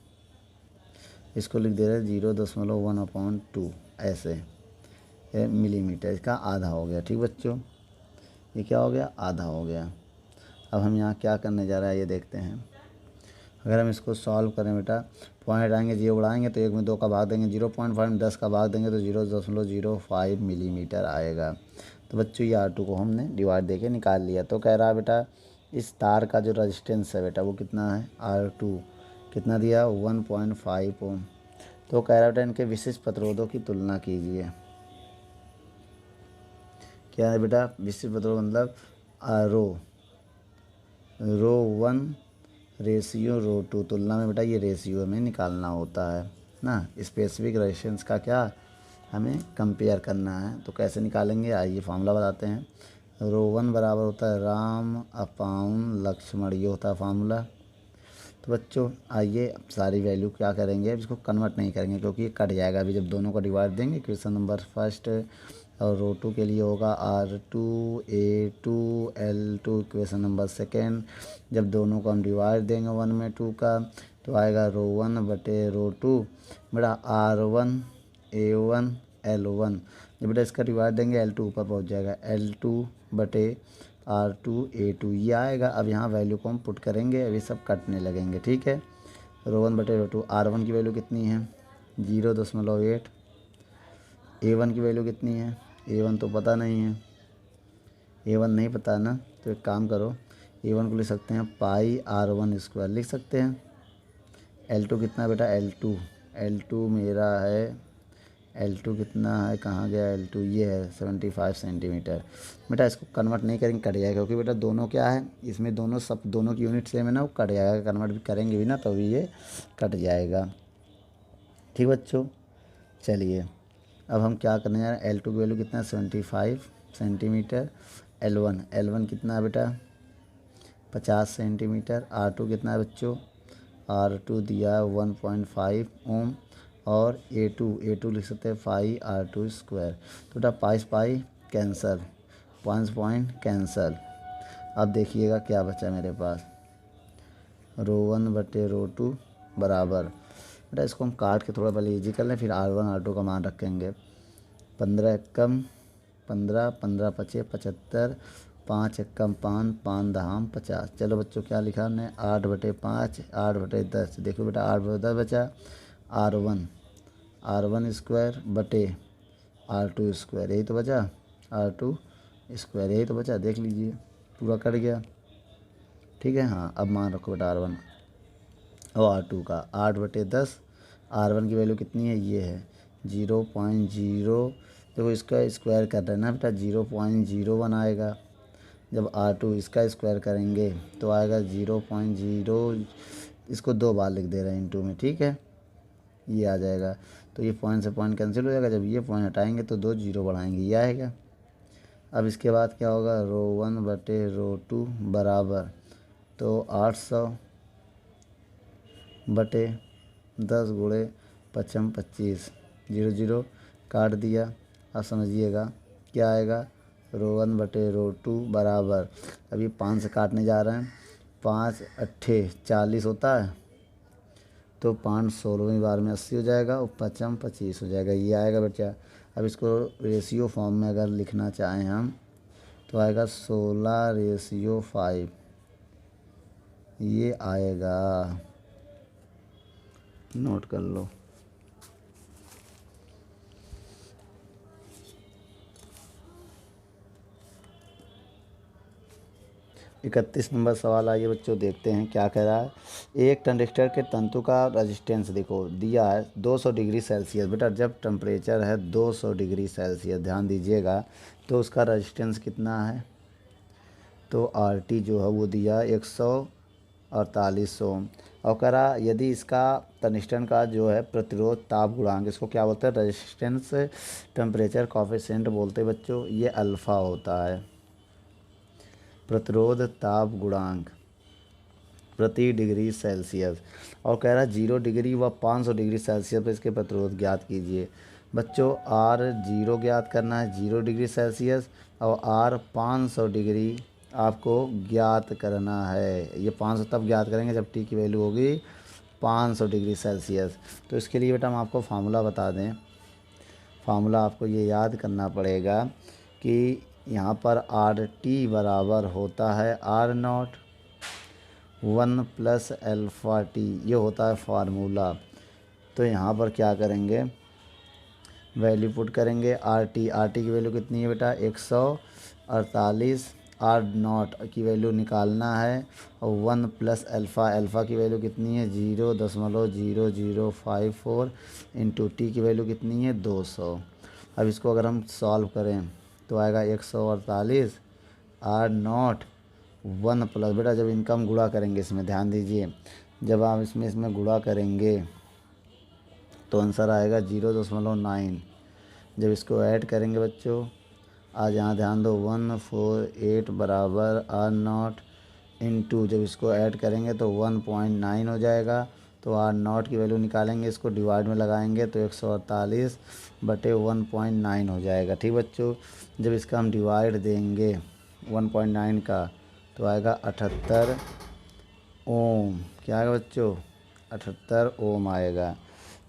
इसको लिख दे रहे हैं 0.1/2 ऐसे मिलीमीटर, इसका आधा हो गया। ठीक बच्चों, ये क्या हो गया आधा हो गया। अब हम यहाँ क्या करने जा रहे हैं ये देखते हैं। अगर हम इसको सॉल्व करें बेटा, पॉइंट आएंगे 0 बढ़ाएंगे तो 1 में 2 का भाग देंगे, 0.5 में 10 का भाग देंगे तो 0.05 मिलीमीटर आएगा। तो बच्चों ये R2 को हमने डिवाइड देके निकाल लिया। तो कह रहा है बेटा इस तार का जो रेजिस्टेंस है बेटा वो कितना है R2 कितना दिया 1.5 ओम। तो कह रहा है बेटा इनके विशिष्ट प्रतिरोधों की तुलना कीजिए। क्या है बेटा विशिष्ट प्रतिरोध मतलब रो 1 रेशियो रो 2, तुलना में बेटा ये रेशियो हमें निकालना होता है ना। स्पेसिफिक रेजिस्टेंस का क्या हमें कंपेयर करना है, तो कैसे निकालेंगे आइए फॉर्मूला बताते हैं। रो 1 बराबर होता है राम अपाउन लक्ष्मण, ये होता है फार्मूला। तो बच्चों आइए सारी वैल्यू क्या करेंगे, अब इसको कन्वर्ट नहीं करेंगे क्योंकि ये कट जाएगा अभी जब दोनों को डिवाइड देंगे। क्वेश्चन नंबर फर्स्ट और रो 2 के लिए होगा R2 A2 L2। Question number second जब दोनों को हम डिवाइड देंगे 1 में 2 का तो आएगा रो 1 बटे रो 2 बेटा R1 A1 L1। जब बेटा इसका डिवाइड देंगे L2 ऊपर पहुंच जाएगा, L2 बटे R2 A2 ये आएगा। अब यहाँ वैल्यू को हम पुट करेंगे, अभी सब कटने लगेंगे, ठीक है। रो 1 बटे रो 2, R1 की वैल्यू कितनी है 0.8, A1 की वैल्यू कितनी है, A1 तो पता नहीं है, A1 नहीं पता ना, तो एक काम करो A1 को लिख सकते हैं πr1² लिख सकते हैं। L2 कितना है बेटा L2 मेरा है, L2 कितना है कहाँ गया L2, ये है 75 सेंटीमीटर। बेटा इसको कन्वर्ट नहीं करेंगे कट जाएगा क्योंकि बेटा दोनों क्या है इसमें दोनों की यूनिट सेम है ना, वो कट जाएगा। कन्वर्ट भी करेंगे भी ना तो भी ये कट जाएगा। ठीक बच्चों, चलिए अब हम क्या करने जा रहे हैं। L2 की वैल्यू कितना है 75 सेंटीमीटर। L1 कितना है बेटा 50 सेंटीमीटर। R2 कितना है बच्चों, R2 दिया है 1.5 ओम और A2 लिख सकते हैं πr2²। तो बेटा पाई कैंसल, पॉइंट कैंसल। अब देखिएगा क्या बचा मेरे पास, रो 1 बटे रो 2 बराबर, बेटा इसको हम काट के थोड़ा पहले ईजी कर लें फिर R1 R2 का मान रखेंगे। 15 एकम 15, 15 पचे 75, 5 एकम 5, 5 दहाम 50। चलो बच्चों क्या लिखा हमने 8/5, 8/10। देखो बेटा 8/10 बचा R1 स्क्वायर बटे R2 स्क्वायर, यही तो बचा R2 स्क्वायर, यही तो बचा। देख लीजिए पूरा कट गया। ठीक है, हाँ अब मान रखो बेटा R1 और R2 का 8/10। R1 की वैल्यू कितनी है, ये है 0.0। देखो इसका स्क्वायर कर रहे हैं ना बेटा, 0.01 आएगा। जब R2 इसका स्क्वायर करेंगे तो आएगा 0.0। इसको 2 बार लिख दे रहे हैं इंटू में, ठीक है, ये आ जाएगा। तो ये पॉइंट से पॉइंट कैंसिल हो जाएगा। जब ये पॉइंट हटाएंगे तो 2 जीरो बढ़ाएंगे, ये आएगा। अब इसके बाद क्या होगा, ρ1 बटे ρ2 बराबर, तो 800 बटे 10 गुणे 5 25, 0 0 काट दिया। अब समझिएगा क्या आएगा, ρ1 बटे ρ2 बराबर, अभी 5 से काटने जा रहे हैं, 5 अट्ठे 40 होता है, तो 5 16वीं बार में 80 हो जाएगा और 5 25 हो जाएगा, ये आएगा बच्चा। अब इसको रेशियो फॉर्म में अगर लिखना चाहें हम तो आएगा 16:5, ये आएगा, नोट कर लो। इकतीस नंबर सवाल आइए बच्चों, देखते हैं क्या कह रहा है। एक टंडक्टर के तंतु का रजिस्टेंस देखो दिया है 200 डिग्री सेल्सियस। बेटा जब टेम्परेचर है 200 डिग्री सेल्सियस, ध्यान दीजिएगा, तो उसका रजिस्टेंस कितना है, तो RT जो है वो दिया 148 ओम। और कह रहा यदि इसका टंगस्टन का जो है प्रतिरोध ताप गुणांक, इसको क्या बोलते हैं, रेजिस्टेंस टेम्परेचर कॉफिशिएंट बोलते हैं बच्चों, ये अल्फ़ा होता है। प्रतिरोध ताप गुणांक प्रति डिग्री सेल्सियस, और कह रहा है 0 डिग्री व 500 डिग्री सेल्सियस पर इसके प्रतिरोध ज्ञात कीजिए। बच्चों R0 ज्ञात करना है 0 डिग्री सेल्सियस, और R 500 डिग्री आपको ज्ञात करना है। ये 500 तब ज्ञात करेंगे जब T की वैल्यू होगी 500 डिग्री सेल्सियस। तो इसके लिए बेटा हम आपको फार्मूला बता दें। फार्मूला आपको ये याद करना पड़ेगा कि यहाँ पर RT बराबर होता है R0 1 + αT, ये होता है फार्मूला। तो यहाँ पर क्या करेंगे, वैल्यू पुट करेंगे। RT की वैल्यू कितनी है बेटा 148, R0 की वैल्यू निकालना है, और 1 + अल्फ़ा की वैल्यू कितनी है 0.0054 इंटू T की वैल्यू कितनी है 200। अब इसको अगर हम सॉल्व करें तो आएगा 148 R0 1 प्लस, बेटा जब इनका हम गुणा करेंगे इसमें, ध्यान दीजिए, जब आप इसमें गुणा करेंगे तो आंसर आएगा 0.9। जब इसको ऐड करेंगे बच्चों, आज यहाँ ध्यान दो, 148 बराबर R0 इंटू, जब इसको ऐड करेंगे तो 1.9 हो जाएगा। तो R0 की वैल्यू निकालेंगे, इसको डिवाइड में लगाएंगे तो 148 बटे 1.9 हो जाएगा। ठीक बच्चों, जब इसका हम डिवाइड देंगे 1.9 का तो आएगा 78 ओम। क्या आएगा बच्चों 78 ओम आएगा।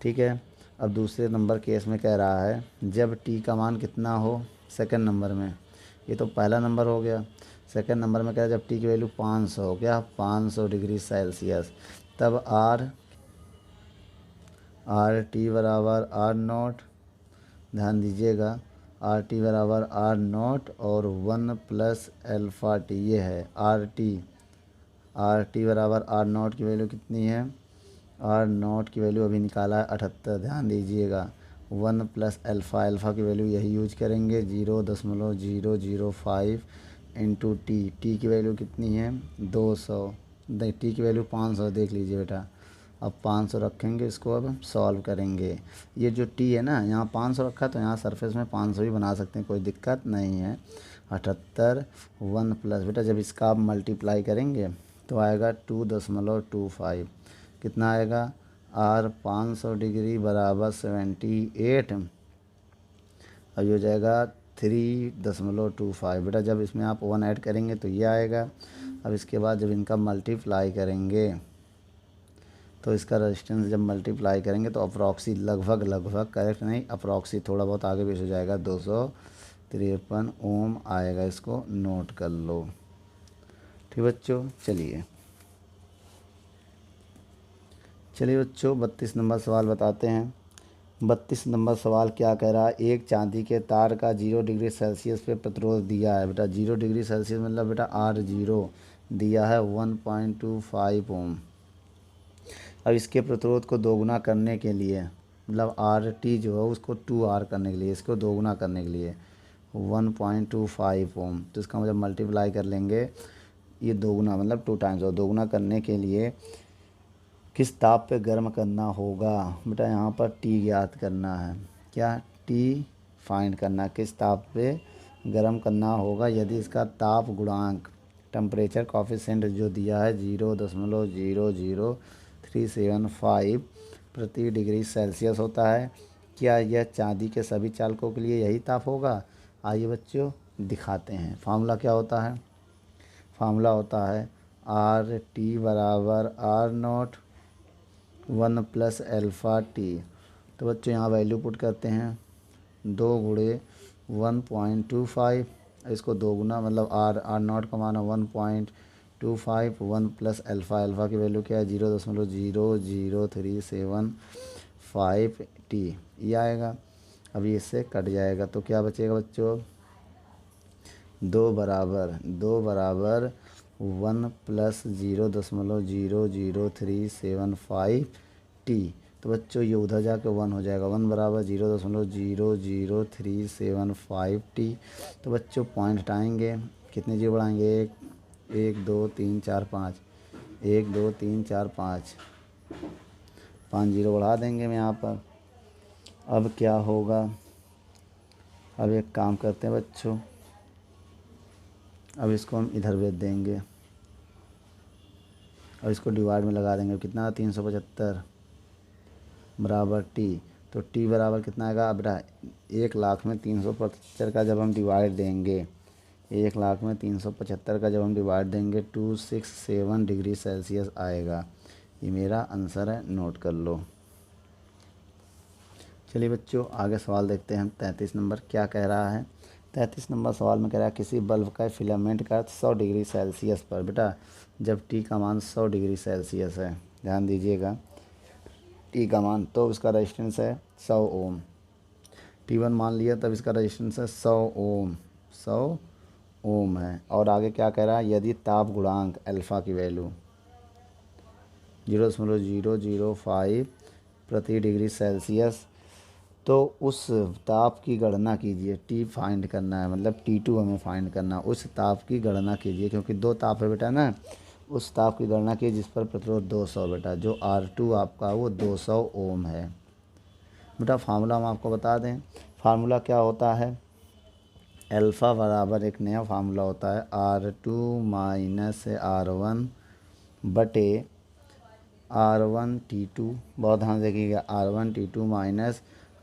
ठीक है, अब दूसरे नंबर केस में कह रहा है जब T का मान कितना हो, सेकंड नंबर में, ये तो पहला नंबर हो गया। सेकंड नंबर में कह रहा है जब T की वैल्यू 500 हो गया, 500 डिग्री सेल्सियस, तब RT बराबर R0, ध्यान दीजिएगा, RT बराबर R0 और 1 + αT, ये है RT बराबर R0 की वैल्यू कितनी है, R0 की वैल्यू अभी निकाला है 78, ध्यान दीजिएगा, 1 + अल्फ़ा की वैल्यू यही यूज करेंगे 0.005 इंटू T की वैल्यू कितनी है 200, T की वैल्यू 500, देख लीजिए बेटा। अब 500 रखेंगे, इसको अब सॉल्व करेंगे। ये जो T है ना, यहाँ 500 रखा तो यहाँ सरफेस में 500 भी बना सकते हैं, कोई दिक्कत नहीं है। 78 1 प्लस, बेटा जब इसका आप मल्टीप्लाई करेंगे तो आएगा 2.25, कितना आएगा R 500 डिग्री बराबर 78, अब ये हो जाएगा 3.25। बेटा जब इसमें आप 1 ऐड करेंगे तो ये आएगा। अब इसके बाद जब इनका मल्टीप्लाई करेंगे तो इसका रेजिस्टेंस जब मल्टीप्लाई करेंगे तो अप्रॉक्सी लगभग करेक्ट नहीं, अप्रॉक्सी थोड़ा बहुत आगे पीछे हो जाएगा, 53 ओम आएगा, इसको नोट कर लो। ठीक बच्चों, चलिए बच्चों 32 नंबर सवाल बताते हैं। 32 नंबर सवाल क्या कह रहा है, एक चांदी के तार का 0 डिग्री सेल्सियस पे प्रतिरोध दिया है। बेटा 0 डिग्री सेल्सियस मतलब बेटा R0 दिया है 1.25 ओम। अब इसके प्रतिरोध को दोगुना करने के लिए, मतलब RT जो है उसको 2R करने के लिए, इसको दोगुना करने के लिए 1.25 ओम, तो इसका मतलब मल्टीप्लाई कर लेंगे, ये दोगुना मतलब 2 टाइम्स, और दोगुना करने के लिए किस ताप पे गर्म करना होगा। बेटा यहाँ पर T ज्ञात करना है, क्या T फाइंड करना, किस ताप पे गर्म करना होगा। यदि इसका ताप गुणांक टेम्परेचर कॉफिशेंट जो दिया है 0.00375 प्रति डिग्री सेल्सियस होता है, क्या यह चांदी के सभी चालकों के लिए यही ताप होगा। आइए बच्चों दिखाते हैं। फार्मूला क्या होता है, फार्मूला होता है RT बराबर R0 1 + α/T। तो बच्चों यहाँ वैल्यू पुट करते हैं, 2 × 1.25, इसको दोगुना मतलब R0 का मान 1.25, 1 + α की वैल्यू क्या है 0.00375T, ये आएगा। अभी इससे कट जाएगा तो क्या बचेगा बच्चों, 2 बराबर 1 + 0.00375T। तो बच्चों ये उधर जाके 1 हो जाएगा, 1 बराबर 0.00375T। तो बच्चों पॉइंट हटाएंगे, कितने जीरो बढ़ाएंगे, 1 2 3 4 5, 1 2 3 4 5 जीरो बढ़ा देंगे हम यहाँ पर। अब क्या होगा, अब एक काम करते हैं बच्चों, अब इसको हम इधर भेज देंगे और इसको डिवाइड में लगा देंगे, कितना 375 बराबर T। तो T बराबर कितना आएगा बेटा, 1,00,000 में 375 का जब हम डिवाइड देंगे, 1,00,000 में 375 का जब हम डिवाइड देंगे 267 डिग्री सेल्सियस आएगा। ये मेरा आंसर है, नोट कर लो। चलिए बच्चों आगे सवाल देखते हैं हम। 33 नंबर क्या कह रहा है, 33 नंबर सवाल में कह रहा है किसी बल्ब का फिलामेंट का 100 डिग्री सेल्सियस पर, बेटा जब T का मान 100 डिग्री सेल्सियस है, ध्यान दीजिएगा T का मान, तो इसका रेजिस्टेंस है 100 ओम। T1 मान लिया तब इसका रेजिस्टेंस है 100 ओम, 100 ओम है। और आगे क्या कह रहा है, यदि ताप गुणांक अल्फ़ा की वैल्यू 0.005 प्रति डिग्री सेल्सियस, तो उस ताप की गणना कीजिए। T फाइंड करना है, मतलब T2 हमें फाइंड करना, उस ताप की गणना कीजिए, क्योंकि 2 ताप है बेटा ना, उस ताप की गणना कीजिए जिस पर प्रतिरोध 200 बेटा, जो R2 आपका वो 200 ओम है। बेटा फार्मूला हम आपको बता दें, फार्मूला क्या होता है, अल्फ़ा बराबर एक नया फार्मूला होता है R2 - R1 बटे R1T2, बहुत ध्यान देखिएगा, R1T2 -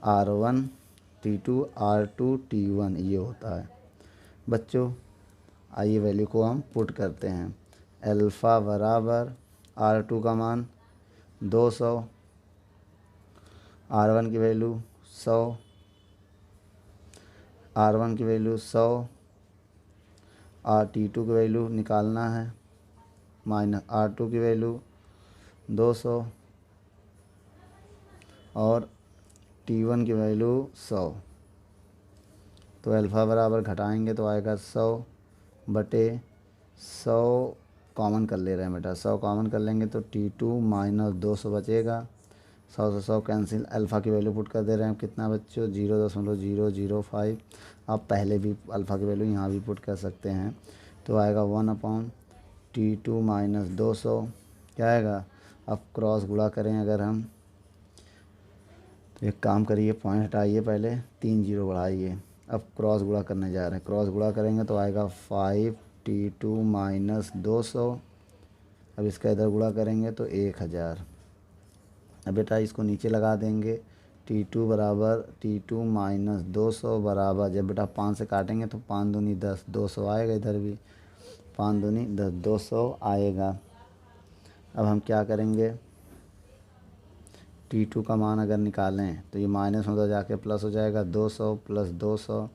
R1T2 R2T1 ये होता है बच्चों। आइए वैल्यू को हम पुट करते हैं, अल्फ़ा बराबर R2 का मान 200, R1 की वैल्यू 100, R1 की वैल्यू 100, T2 की वैल्यू निकालना है माइनस R2 की वैल्यू 200 और T1 की वैल्यू 100। तो अल्फ़ा बराबर घटाएंगे तो आएगा 100 बटे 100, कॉमन कर ले रहे हैं बेटा, 100 कॉमन कर लेंगे तो T2 - 200 बचेगा, 100 से 100 कैंसिल। अल्फ़ा की वैल्यू पुट कर दे रहे हैं कितना बच्चों, 0.005। आप पहले भी अल्फ़ा की वैल्यू यहाँ भी पुट कर सकते हैं, तो आएगा 1/T2 - 200, क्या आएगा। अब क्रॉस गुणा करें अगर हम, तो एक काम करिए, पॉइंट हटाइए, पहले 3 जीरो बढ़ाइए, अब क्रॉस गुणा करने जा रहे हैं, क्रॉस गुणा करेंगे तो आएगा 5T2 - 200। अब इसका इधर गुणा करेंगे तो 1000। अब बेटा इसको नीचे लगा देंगे, T2 बराबर T2 - 200 बराबर, जब बेटा 5 से काटेंगे तो 5 दूनी 10, 200 आएगा, इधर भी 5 दूनी 10, 200 आएगा। अब हम क्या करेंगे, T2 का मान अगर निकालें तो ये माइनस में तो जाके प्लस हो जाएगा, 200 + 200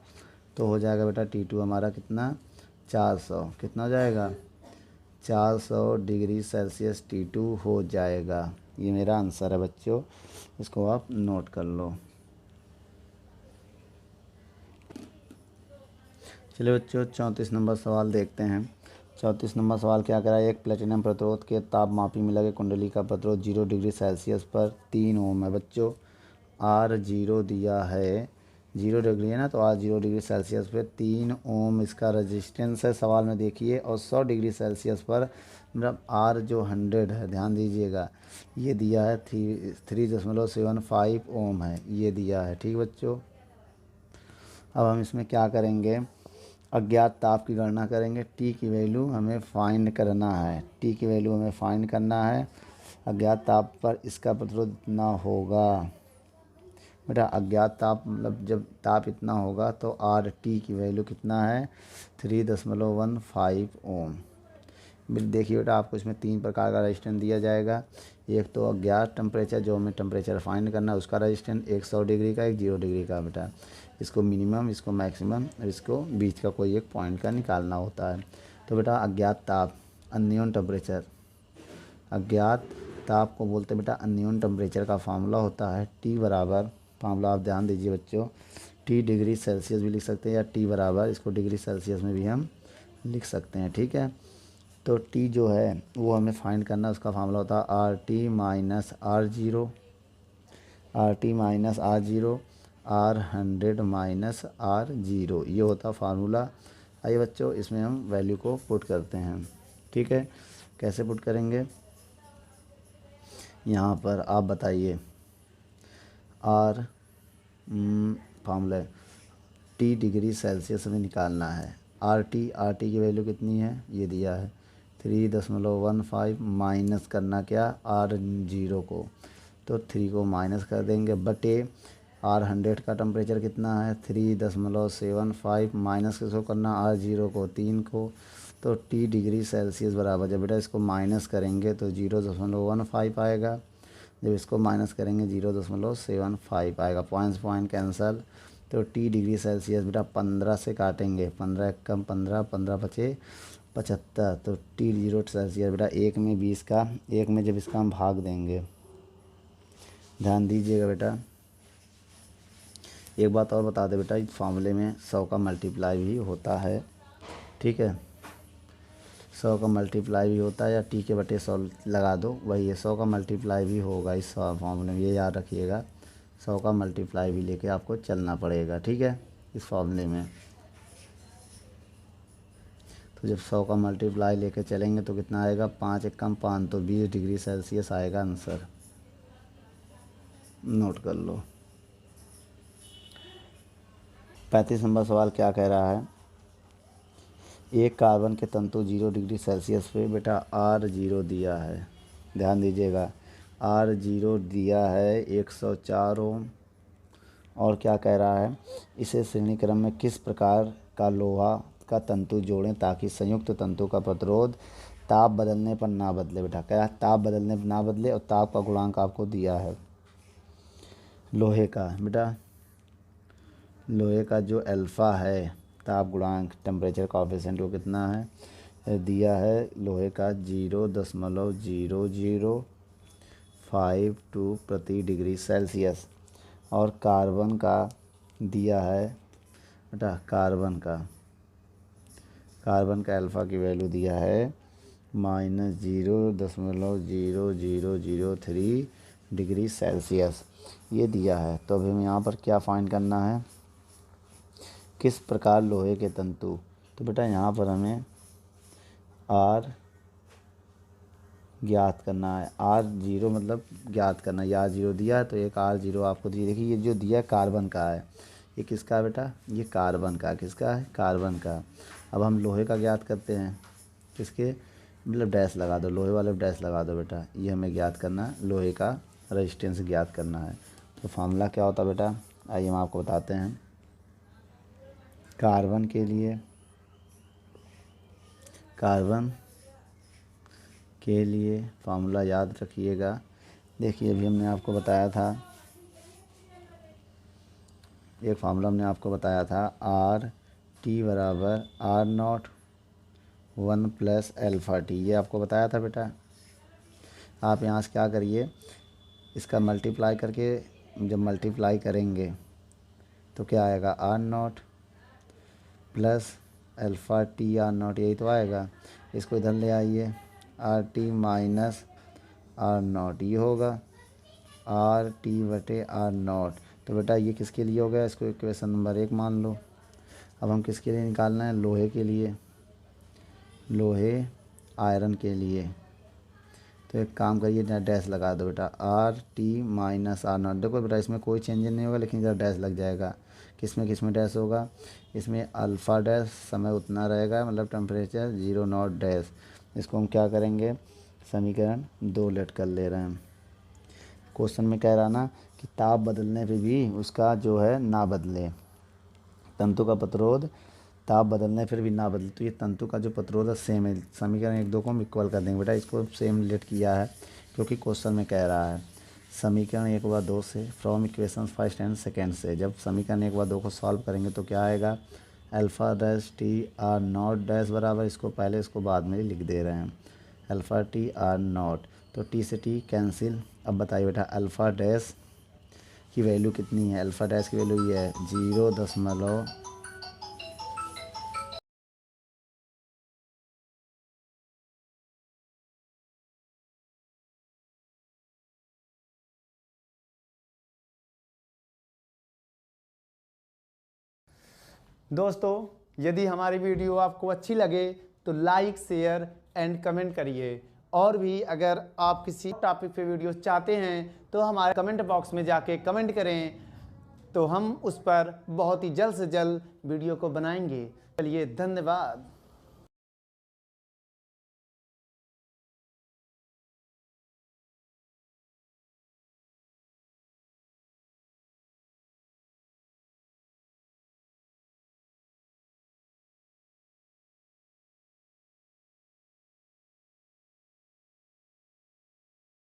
तो हो जाएगा बेटा T2 हमारा कितना 400, कितना हो जाएगा 400 डिग्री सेल्सियस T2 हो जाएगा। ये मेरा आंसर है बच्चों, इसको आप नोट कर लो। चलिए बच्चों 34 नंबर सवाल देखते हैं। 34 नंबर सवाल क्या करा है, एक प्लेटिनम प्रतिरोध के तापमापी में लगे कुंडली का प्रतिरोध 0 डिग्री सेल्सियस पर 3 ओम है। बच्चों R0 दिया है, 0 डिग्री है ना, तो R0 डिग्री सेल्सियस पे 3 ओम इसका रजिस्टेंस है सवाल में देखिए, और 100 डिग्री सेल्सियस पर मतलब R जो 100 है, ध्यान दीजिएगा, ये दिया है 3.75 ओम है, ये दिया है। ठीक बच्चों, अब हम इसमें क्या करेंगे, अज्ञात ताप की गणना करेंगे। टी की वैल्यू हमें फाइंड करना है, टी की वैल्यू हमें फाइंड करना है। अज्ञात ताप पर इसका प्रतिरोध इतना होगा बेटा, अज्ञात ताप मतलब जब ताप इतना होगा तो आर टी की वैल्यू कितना है 3.15 ओम। देखिए बेटा, आपको इसमें 3 प्रकार का रेजिस्टेंस दिया जाएगा। एक तो अज्ञात टेम्परेचर, जो हमें टेम्परेचर फाइंड करना है उसका रेजिस्टेंस, एक 100 डिग्री का, एक 0 डिग्री का बेटा। इसको मिनिमम, इसको मैक्सिमम, और इसको बीच का कोई एक पॉइंट का निकालना होता है। तो बेटा अज्ञात ताप, अननोन टेम्परेचर, अज्ञात ताप को बोलते हैं बेटा अननोन टेम्परेचर का फार्मूला होता है टी बराबर, फार्मूला आप ध्यान दीजिए बच्चों, टी डिग्री सेल्सियस भी लिख सकते हैं, या टी बराबर इसको डिग्री सेल्सियस में भी हम लिख सकते हैं। ठीक है, तो टी जो है वो हमें फाइंड करना है, उसका फार्मूला होता है R t minus R zero, R t minus R zero, R100 minus R0, ये होता फार्मूला। आइए बच्चों इसमें हम वैल्यू को पुट करते हैं। ठीक है, कैसे पुट करेंगे, यहाँ पर आप बताइए। R formula t degree Celsius हमें निकालना है। आर टी की वैल्यू कितनी है, ये दिया है 3.15, माइनस करना क्या R0 को, तो 3 को माइनस कर देंगे, बटे R100 का टेम्परेचर कितना है 3.75, माइनस किसको करना R0 को, 3 को, तो टी डिग्री सेल्सियस बराबर, जब बेटा इसको माइनस करेंगे तो 0.15 आएगा, जब इसको माइनस करेंगे 0.75 आएगा, पॉइंट कैंसल। तो टी डिग्री सेल्सियस बेटा 15 से काटेंगे, 15 कम 15, 15 बचे 75, तो टी 0 सेल्सियस बेटा 1 में 20 का, 1 में जब इसका हम भाग देंगे, ध्यान दीजिएगा बेटा। एक बात और बता दे बेटा, इस फार्मूले में 100 का मल्टीप्लाई भी होता है। ठीक है, 100 का मल्टीप्लाई भी होता है, या टी के बटे 100 लगा दो, वही है, 100 का मल्टीप्लाई भी होगा इस फार्मूले में, ये याद रखिएगा, 100 का मल्टीप्लाई भी लेके आपको चलना पड़ेगा। ठीक है, इस फार्मूले में तो जब 100 का मल्टीप्लाई लेके चलेंगे तो कितना आएगा, 5 एक कम 5, तो 20 डिग्री सेल्सियस आएगा आंसर, नोट कर लो। 35 नंबर सवाल क्या कह रहा है, एक कार्बन के तंतु 0 डिग्री सेल्सियस पे बेटा R0 दिया है, ध्यान दीजिएगा, R0 दिया है 104 ओम, और क्या कह रहा है, इसे श्रेणी क्रम में किस प्रकार का लोहा का तंतु जोड़ें ताकि संयुक्त तंतु का प्रतिरोध ताप बदलने पर ना बदले। बेटा क्या, ताप बदलने पर ना बदले, और ताप का गुणांक आपको दिया है लोहे का, बेटा लोहे का जो अल्फ़ा है ताप गुणांक, टेम्परेचर कोएफिशिएंट वो कितना है, दिया है लोहे का 0.005 प्रति डिग्री सेल्सियस, और कार्बन का दिया है बेटा, कार्बन का अल्फ़ा की वैल्यू दिया है -0.0003 डिग्री सेल्सियस, ये दिया है। तो अभी हमें यहाँ पर क्या फाइंड करना है, किस प्रकार लोहे के तंतु, तो बेटा यहाँ पर हमें R ज्ञात करना है, R0 मतलब ज्ञात करना है, R0 दिया है तो एक R0 आपको दिया, देखिए ये जो दिया कार्बन का है, ये किसका है बेटा, ये कार्बन का, किसका है, कार्बन का। अब हम लोहे का ज्ञात करते हैं, किसके, मतलब डैश लगा दो, लोहे वाले डैश लगा दो बेटा, ये हमें ज्ञात करना है, लोहे का रेजिस्टेंस ज्ञात करना है। तो फार्मूला क्या होता है बेटा, आइए हम आपको बताते हैं। कार्बन के लिए फार्मूला याद रखिएगा। देखिए अभी हमने आपको बताया था, एक फार्मूला हमने आपको बताया था टी बराबर R not 1 plus alpha t, ये आपको बताया था बेटा। आप यहाँ से क्या करिए, इसका मल्टीप्लाई करके, जब मल्टीप्लाई करेंगे तो क्या आएगा, R not plus alpha t R not, यही तो आएगा। इसको इधर ले आइए, R t minus R not, ये होगा आर टी बटे आर नॉट। तो बेटा ये किसके लिए हो गया, इसको इक्वेशन नंबर 1 मान लो। अब हम किसके लिए निकालना है, लोहे के लिए, लोहे आयरन के लिए। तो एक काम करिए, डैश लगा दो बेटा, R t minus R not. देखो बेटा इसमें कोई चेंज नहीं होगा, लेकिन इधर डैश लग जाएगा। किसमें डैश होगा, इसमें अल्फ़ा डैश समय उतना रहेगा, मतलब टेम्परेचर 0 नॉट डैश। इसको हम क्या करेंगे, समीकरण 2 लेट कर ले रहे हैं। क्वेश्चन में कह रहा ना कि ताप बदलने पे भी उसका जो है ना बदले, तंतु का प्रतिरोध ताप बदलने फिर भी ना बदले, तो ये तंतु का जो प्रतिरोध है सेम है। समीकरण 1 2 को हम इक्वल कर देंगे बेटा, इसको सेम रिलेट किया है क्योंकि क्वेश्चन में कह रहा है समीकरण 1 व 2 से, from equation first and second से। जब समीकरण 1 व 2 को सॉल्व करेंगे तो क्या आएगा, alpha dash T R not dash बराबर, इसको पहले इसको बाद में लिख दे रहे हैं, अल्फ़ा टी आर नॉट। तो टी से टी कैंसिल। अब बताइए बेटा अल्फ़ा डैश की वैल्यू कितनी है, अल्फ़ा डैश की वैल्यू ये है 0.0। दोस्तों यदि हमारी वीडियो आपको अच्छी लगे तो लाइक शेयर एंड कमेंट करिए, और भी अगर आप किसी टॉपिक पे वीडियो चाहते हैं तो हमारे कमेंट बॉक्स में जाके कमेंट करें, तो हम उस पर बहुत ही जल्द से जल्द वीडियो को बनाएंगे। चलिए धन्यवाद।